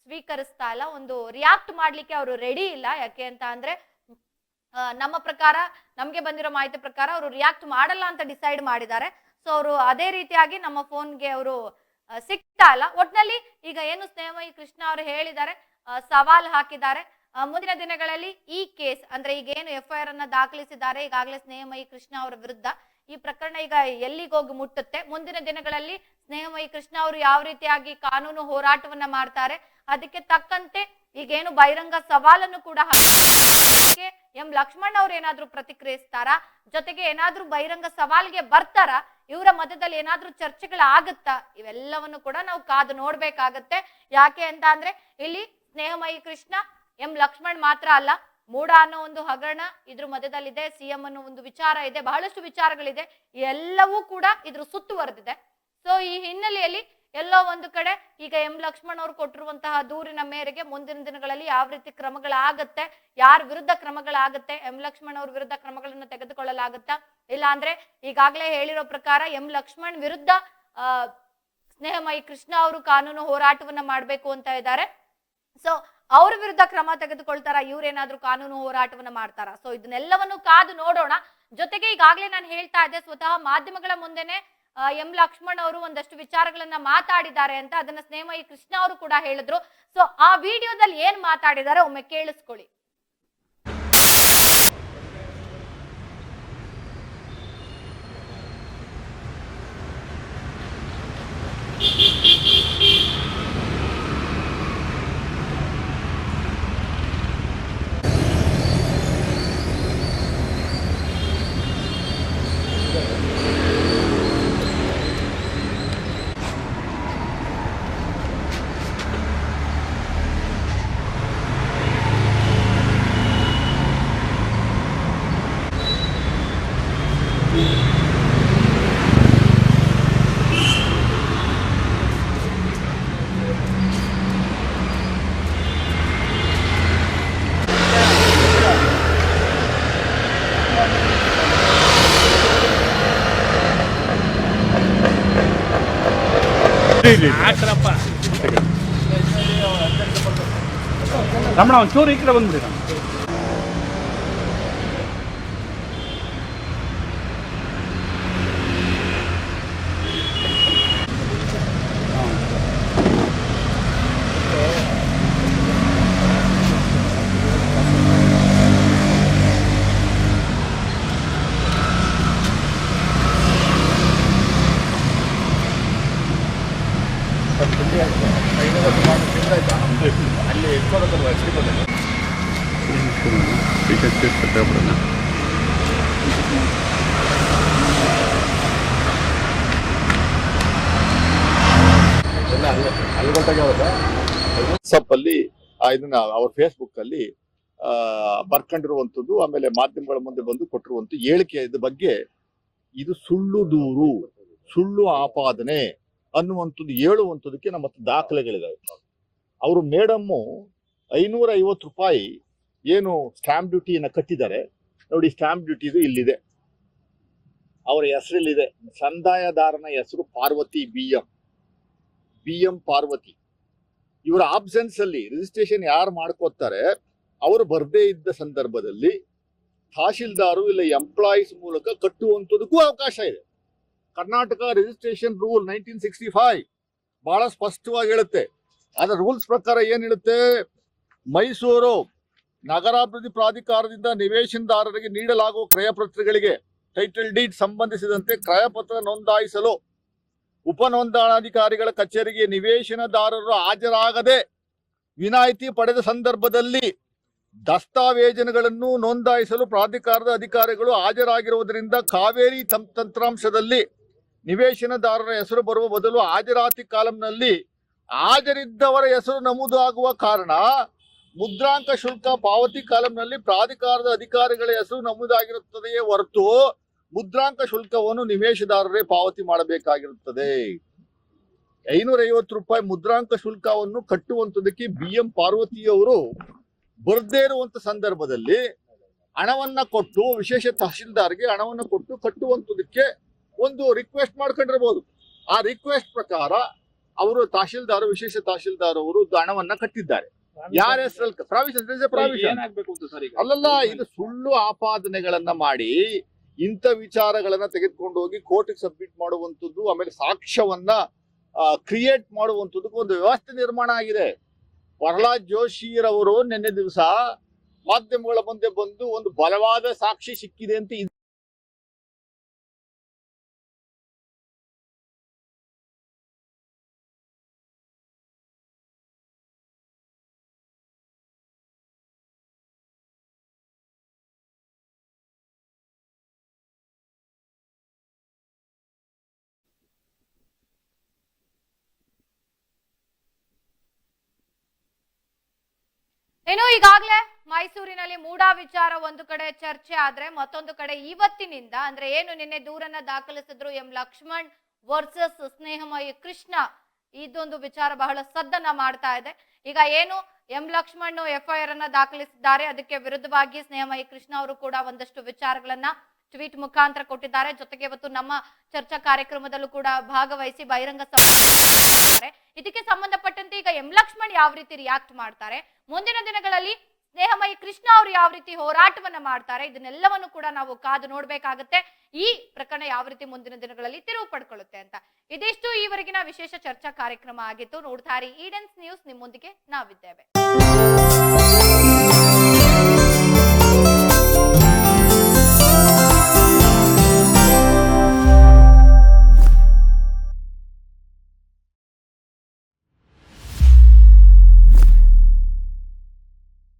ಸ್ವೀಕರಿಸ್ತಾ ಇಲ್ಲ, ಒಂದು ರಿಯಾಕ್ಟ್ ಮಾಡ್ಲಿಕ್ಕೆ ಅವರು ರೆಡಿ ಇಲ್ಲ. ಯಾಕೆ ಅಂತ ಅಂದ್ರೆ ನಮ್ಮ ಪ್ರಕಾರ, ನಮ್ಗೆ ಬಂದಿರೋ ಮಾಹಿತಿ ಪ್ರಕಾರ ಅವರು ರಿಯಾಕ್ಟ್ ಮಾಡಲ್ಲ ಅಂತ ಡಿಸೈಡ್ ಮಾಡಿದ್ದಾರೆ. ಸೊ ಅವರು ಅದೇ ರೀತಿಯಾಗಿ ನಮ್ಮ ಫೋನ್ಗೆ ಅವರು ಸಿಗ್ತಾ ಇಲ್ಲ. ಒಟ್ನಲ್ಲಿ ಈಗ ಏನು ಸ್ನೇಹಮಯಿ ಕೃಷ್ಣ ಅವರು ಹೇಳಿದ್ದಾರೆ, ಸವಾಲ್ ಹಾಕಿದ್ದಾರೆ, ಮುಂದಿನ ದಿನಗಳಲ್ಲಿ ಈ ಕೇಸ್ ಅಂದ್ರೆ ಈಗ ಏನು FIR ಅನ್ನ ದಾಖಲಿಸಿದ್ದಾರೆ ಈಗಾಗಲೇ ಸ್ನೇಹಮಯಿ ಕೃಷ್ಣ ಅವರ ವಿರುದ್ಧ, ಈ ಪ್ರಕರಣ ಈಗ ಎಲ್ಲಿಗೆ ಹೋಗಿ ಮುಟ್ಟುತ್ತೆ, ಮುಂದಿನ ದಿನಗಳಲ್ಲಿ ಸ್ನೇಹಮಯಿ ಕೃಷ್ಣ ಅವರು ಯಾವ ರೀತಿಯಾಗಿ ಕಾನೂನು ಹೋರಾಟವನ್ನ ಮಾಡ್ತಾರೆ, ಅದಕ್ಕೆ ತಕ್ಕಂತೆ ಈಗೇನು ಬಹಿರಂಗ ಸವಾಲನ್ನು ಕೂಡ ಎಂ ಲಕ್ಷ್ಮಣ್ ಅವ್ರು ಏನಾದ್ರೂ ಪ್ರತಿಕ್ರಿಯಿಸ್ತಾರಾ, ಜೊತೆಗೆ ಏನಾದ್ರೂ ಬಹಿರಂಗ ಸವಾಲ್ಗೆ ಬರ್ತಾರ, ಇವರ ಮಧ್ಯದಲ್ಲಿ ಏನಾದ್ರೂ ಚರ್ಚೆಗಳಾಗುತ್ತಾ, ಇವೆಲ್ಲವನ್ನು ಕೂಡ ನಾವು ಕಾದು ನೋಡ್ಬೇಕಾಗತ್ತೆ. ಯಾಕೆ ಅಂತ ಅಂದ್ರೆ ಇಲ್ಲಿ ಸ್ನೇಹಮಯಿ ಕೃಷ್ಣ ಎಂ ಲಕ್ಷ್ಮಣ್ ಮಾತ್ರ ಅಲ್ಲ, ಮೂಡ ಅನ್ನೋ ಒಂದು ಹಗರಣ ಇದ್ರ ಮಧ್ಯದಲ್ಲಿದೆ, CM ಅನ್ನೋ ಒಂದು ವಿಚಾರ ಇದೆ, ಬಹಳಷ್ಟು ವಿಚಾರಗಳಿದೆ, ಎಲ್ಲವೂ ಕೂಡ ಇದ್ರ ಸುತ್ತುವರೆದಿದೆ. ಸೊ ಈ ಹಿನ್ನೆಲೆಯಲ್ಲಿ ಎಲ್ಲೋ ಒಂದು ಕಡೆ ಈಗ ಎಂ ಲಕ್ಷ್ಮಣ್ ಅವ್ರು ಕೊಟ್ಟಿರುವಂತಹ ದೂರಿನ ಮೇರೆಗೆ ಮುಂದಿನ ದಿನಗಳಲ್ಲಿ ಯಾವ ರೀತಿ ಕ್ರಮಗಳಾಗತ್ತೆ, ಯಾರ ವಿರುದ್ಧ ಕ್ರಮಗಳಾಗತ್ತೆ, ಎಂ ಲಕ್ಷ್ಮಣ್ ಅವ್ರ ವಿರುದ್ಧ ಕ್ರಮಗಳನ್ನು ತೆಗೆದುಕೊಳ್ಳಲಾಗುತ್ತಾ, ಇಲ್ಲ ಅಂದ್ರೆ ಈಗಾಗಲೇ ಹೇಳಿರೋ ಪ್ರಕಾರ ಎಂ ಲಕ್ಷ್ಮಣ್ ವಿರುದ್ಧ ಸ್ನೇಹಮಯಿ ಕೃಷ್ಣ ಅವರು ಕಾನೂನು ಹೋರಾಟವನ್ನ ಮಾಡ್ಬೇಕು ಅಂತ ಇದ್ದಾರೆ. ಸೊ ಅವ್ರ ವಿರುದ್ಧ ಕ್ರಮ ತೆಗೆದುಕೊಳ್ತಾರ, ಇವ್ರೇನಾದ್ರೂ ಕಾನೂನು ಹೋರಾಟವನ್ನ ಮಾಡ್ತಾರ? ಸೊ ಇದನ್ನೆಲ್ಲವನ್ನು ಕಾದು ನೋಡೋಣ. ಜೊತೆಗೆ ಈಗಾಗಲೇ ನಾನು ಹೇಳ್ತಾ ಇದ್ದೆ, ಸ್ವತಃ ಮಾಧ್ಯಮಗಳ ಮುಂದೆನೆ ಎಂ ಲಕ್ಷ್ಮಣ್ ಅವರು ಒಂದಷ್ಟು ವಿಚಾರಗಳನ್ನ ಮಾತಾಡಿದ್ದಾರೆ ಅಂತ, ಅದನ್ನ ಸ್ನೇಹಮಯಿ ಕೃಷ್ಣ ಅವರು ಕೂಡ ಹೇಳಿದ್ರು. ಸೊ ಆ ವಿಡಿಯೋದಲ್ಲಿ ಏನ್ ಮಾತಾಡಿದ್ದಾರೆ ಒಮ್ಮೆ ಕೇಳಿಸ್ಕೊಳ್ಳಿ. ರಮಣ ಒಂಚೂರು ಈ ಕಡೆ ಬಂದ್ಬಿಡಿ. ಅಲ್ಲಿ ವಾಟ್ಸಪ್ ಅಲ್ಲಿ ಇದನ್ನ ಅವ್ರ ಫೇಸ್ಬುಕ್ ಅಲ್ಲಿ ಬರ್ಕೊಂಡಿರುವಂತದ್ದು, ಆಮೇಲೆ ಮಾಧ್ಯಮಗಳ ಮುಂದೆ ಬಂದು ಕೊಟ್ಟಿರುವಂತ ಹೇಳಿಕೆ ಬಗ್ಗೆ ಇದು ಸುಳ್ಳು ದೂರು, ಸುಳ್ಳು ಆಪಾದನೆ ಅನ್ನುವಂಥದ್ದು ಹೇಳುವಂಥದಕ್ಕೆ ನಮ್ಮ ಹತ್ರ ದಾಖಲೆಗಳಿದಾವೆ. ಅವರು ಮೇಡಮ್ಮು 550 ರೂಪಾಯಿ ಏನು ಸ್ಟಾಂಪ್ ಡ್ಯೂಟಿಯನ್ನ ಕಟ್ಟಿದ್ದಾರೆ ನೋಡಿ, ಸ್ಟಾಂಪ್ ಡ್ಯೂಟಿದು ಇಲ್ಲಿದೆ, ಅವರ ಹೆಸರಲ್ಲಿದೆ. ಸಂದಾಯದಾರನ ಹೆಸರು ಪಾರ್ವತಿ BM ಪಾರ್ವತಿ. ಇವರ ಆಬ್ಸೆನ್ಸ್ ಅಲ್ಲಿ ರಿಜಿಸ್ಟ್ರೇಷನ್ ಯಾರು ಮಾಡ್ಕೋತಾರೆ ಅವರು ಬರ್ದೇ ಇದ್ದ ಸಂದರ್ಭದಲ್ಲಿ ತಹಶೀಲ್ದಾರು ಇಲ್ಲ ಎಂಪ್ಲಾಯೀಸ್ ಮೂಲಕ ಕಟ್ಟುವಂಥದಕ್ಕೂ ಅವಕಾಶ ಇದೆ. ಕರ್ನಾಟಕ ರಿಜಿಸ್ಟ್ರೇಷನ್ ರೂಲ್ 1965 ಬಹಳ ಸ್ಪಷ್ಟವಾಗಿ ಹೇಳುತ್ತೆ. ಅದರ ರೂಲ್ಸ್ ಪ್ರಕಾರ ಏನ್ ಹೇಳುತ್ತೆ, ಮೈಸೂರು ನಗರಾಭಿವೃದ್ಧಿ ಪ್ರಾಧಿಕಾರದಿಂದ ನಿವೇಶನದಾರರಿಗೆ ನೀಡಲಾಗುವ ಕ್ರಯಪತ್ರಗಳಿಗೆ ಟೈಟಲ್ ಡೀಡ್ ಸಂಬಂಧಿಸಿದಂತೆ ಕ್ರಯಪತ್ರ ನೋಂದಾಯಿಸಲು ಉಪನೋಂದಣಾಧಿಕಾರಿಗಳ ಕಚೇರಿಗೆ ನಿವೇಶನದಾರರು ಹಾಜರಾಗದೆ ವಿನಾಯಿತಿ ಪಡೆದ ಸಂದರ್ಭದಲ್ಲಿ ದಸ್ತಾವೇಜುಗಳನ್ನು ನೋಂದಾಯಿಸಲು ಪ್ರಾಧಿಕಾರದ ಅಧಿಕಾರಿಗಳು ಹಾಜರಾಗಿರುವುದರಿಂದ ಕಾವೇರಿ ತಂತ್ರಾಂಶದಲ್ಲಿ ನಿವೇಶನದಾರರ ಹೆಸರು ಬರುವ ಬದಲು ಹಾಜರಾತಿ ಕಾಲಂನಲ್ಲಿ ಹಾಜರಿದ್ದವರ ಹೆಸರು ನಮೂದು ಆಗುವ ಕಾರಣ ಮುದ್ರಾಂಕ ಶುಲ್ಕ ಪಾವತಿ ಕಾಲಂನಲ್ಲಿ ಪ್ರಾಧಿಕಾರದ ಅಧಿಕಾರಿಗಳ ಹೆಸರು ನಮೂದಾಗಿರುತ್ತದೆಯೇ ಹೊರತು ಮುದ್ರಾಂಕ ಶುಲ್ಕವನ್ನು ನಿವೇಶದಾರರೇ ಪಾವತಿ ಮಾಡಬೇಕಾಗಿರುತ್ತದೆ. 550 ರೂಪಾಯಿ ಮುದ್ರಾಂಕ ಶುಲ್ಕವನ್ನು ಕಟ್ಟುವಂತದಕ್ಕೆ BM ಪಾರ್ವತಿಯವರು ಬರದೇ ಇರುವಂತ ಸಂದರ್ಭದಲ್ಲಿ ಹಣವನ್ನ ಕೊಟ್ಟು ವಿಶೇಷ ತಹಶೀಲ್ದಾರ್ಗೆ ಹಣವನ್ನ ಕೊಟ್ಟು ಕಟ್ಟುವಂತದಕ್ಕೆ ಒಂದು ರಿಕ್ವೆಸ್ಟ್ ಮಾಡ್ಕೊಂಡಿರ್ಬೋದು. ಆ ರಿಕ್ವೆಸ್ಟ್ ಪ್ರಕಾರ ಅವರು ತಹಶೀಲ್ದಾರ್ ವಿಶೇಷ ತಹಶೀಲ್ದಾರ್ ಅವರು ಹಣವನ್ನ ಕಟ್ಟಿದ್ದಾರೆ. ಯಾರ ಹೆಸರಲ್ಲಿ ಪ್ರಾವಿಷನ್ ಅಲ್ಲಲ್ಲ, ಇದು ಸುಳ್ಳು ಆಪಾದನೆಗಳನ್ನ ಮಾಡಿ ಇಂಥ ವಿಚಾರಗಳನ್ನ ತೆಗೆದುಕೊಂಡು ಹೋಗಿ ಕೋರ್ಟ್ಗೆ ಸಬ್ಮಿಟ್ ಮಾಡುವಂಥದ್ದು, ಆಮೇಲೆ ಸಾಕ್ಷ್ಯವನ್ನ ಕ್ರಿಯೇಟ್ ಮಾಡುವಂಥದ್ದಕ್ಕೆ ಒಂದು ವ್ಯವಸ್ಥೆ ನಿರ್ಮಾಣ ಆಗಿದೆ. ಪ್ರಹ್ಲಾದ್ ಜೋಶಿರವರು ನಿನ್ನೆ ದಿವಸ ಮಾಧ್ಯಮಗಳ ಮುಂದೆ ಬಂದು ಒಂದು ಬಲವಾದ ಸಾಕ್ಷಿ ಸಿಕ್ಕಿದೆ ಅಂತ ಏನು ಈಗಾಗಲೇ ಮೈಸೂರಿನಲ್ಲಿ ಮೂಡಾ ವಿಚಾರ ಒಂದು ಕಡೆ ಚರ್ಚೆ ಆದ್ರೆ ಮತ್ತೊಂದು ಕಡೆ ಇವತ್ತಿನಿಂದ ಅಂದ್ರೆ ಏನು ನಿನ್ನೆ ದೂರನ್ನ ದಾಖಲಿಸಿದ್ರು ಎಂ ಲಕ್ಷ್ಮಣ್ ವರ್ಸಸ್ ಸ್ನೇಹಮಯಿ ಕೃಷ್ಣ, ಇದೊಂದು ವಿಚಾರ ಬಹಳ ಸದ್ದನ್ನ ಮಾಡ್ತಾ ಇದೆ. ಈಗ ಏನು ಎಂ ಲಕ್ಷ್ಮಣ್ FIR ಅನ್ನ ದಾಖಲಿಸಿದ್ದಾರೆ, ಅದಕ್ಕೆ ವಿರುದ್ಧವಾಗಿ ಸ್ನೇಹಮಯಿ ಕೃಷ್ಣ ಅವರು ಕೂಡ ಒಂದಷ್ಟು ವಿಚಾರಗಳನ್ನ ಟ್ವೀಟ್ ಮುಖಾಂತರ ಕೊಟ್ಟಿದ್ದಾರೆ. ಜೊತೆಗೆ ಇವತ್ತು ನಮ್ಮ ಚರ್ಚಾ ಕಾರ್ಯಕ್ರಮದಲ್ಲೂ ಕೂಡ ಭಾಗವಹಿಸಿ ಬಹಿರಂಗ ಸಭೆ. ಇದಕ್ಕೆ ಸಂಬಂಧಪಟ್ಟಂತೆ ಈಗ ಎಂ ಲಕ್ಷ್ಮಣ್ ಯಾವ ರೀತಿ ರಿಯಾಕ್ಟ್ ಮಾಡ್ತಾರೆ, ಮುಂದಿನ ದಿನಗಳಲ್ಲಿ ಸ್ನೇಹಮಯಿ ಕೃಷ್ಣ ಅವರು ಯಾವ ರೀತಿ ಹೋರಾಟವನ್ನ ಮಾಡ್ತಾರೆ, ಇದನ್ನೆಲ್ಲವನ್ನು ಕೂಡ ನಾವು ಕಾದು ನೋಡ್ಬೇಕಾಗತ್ತೆ. ಈ ಪ್ರಕರಣ ಯಾವ ರೀತಿ ಮುಂದಿನ ದಿನಗಳಲ್ಲಿ ತಿರುವು ಪಡ್ಕೊಳ್ಳುತ್ತೆ ಅಂತ. ಇದಿಷ್ಟು ಈವರೆಗಿನ ವಿಶೇಷ ಚರ್ಚಾ ಕಾರ್ಯಕ್ರಮ ಆಗಿತ್ತು. ನೋಡ್ತಾ ಇರಿ ಈಡೆನ್ಸ್ ನ್ಯೂಸ್, ನಿಮ್ಮೊಂದಿಗೆ ನಾವಿದ್ದೇವೆ.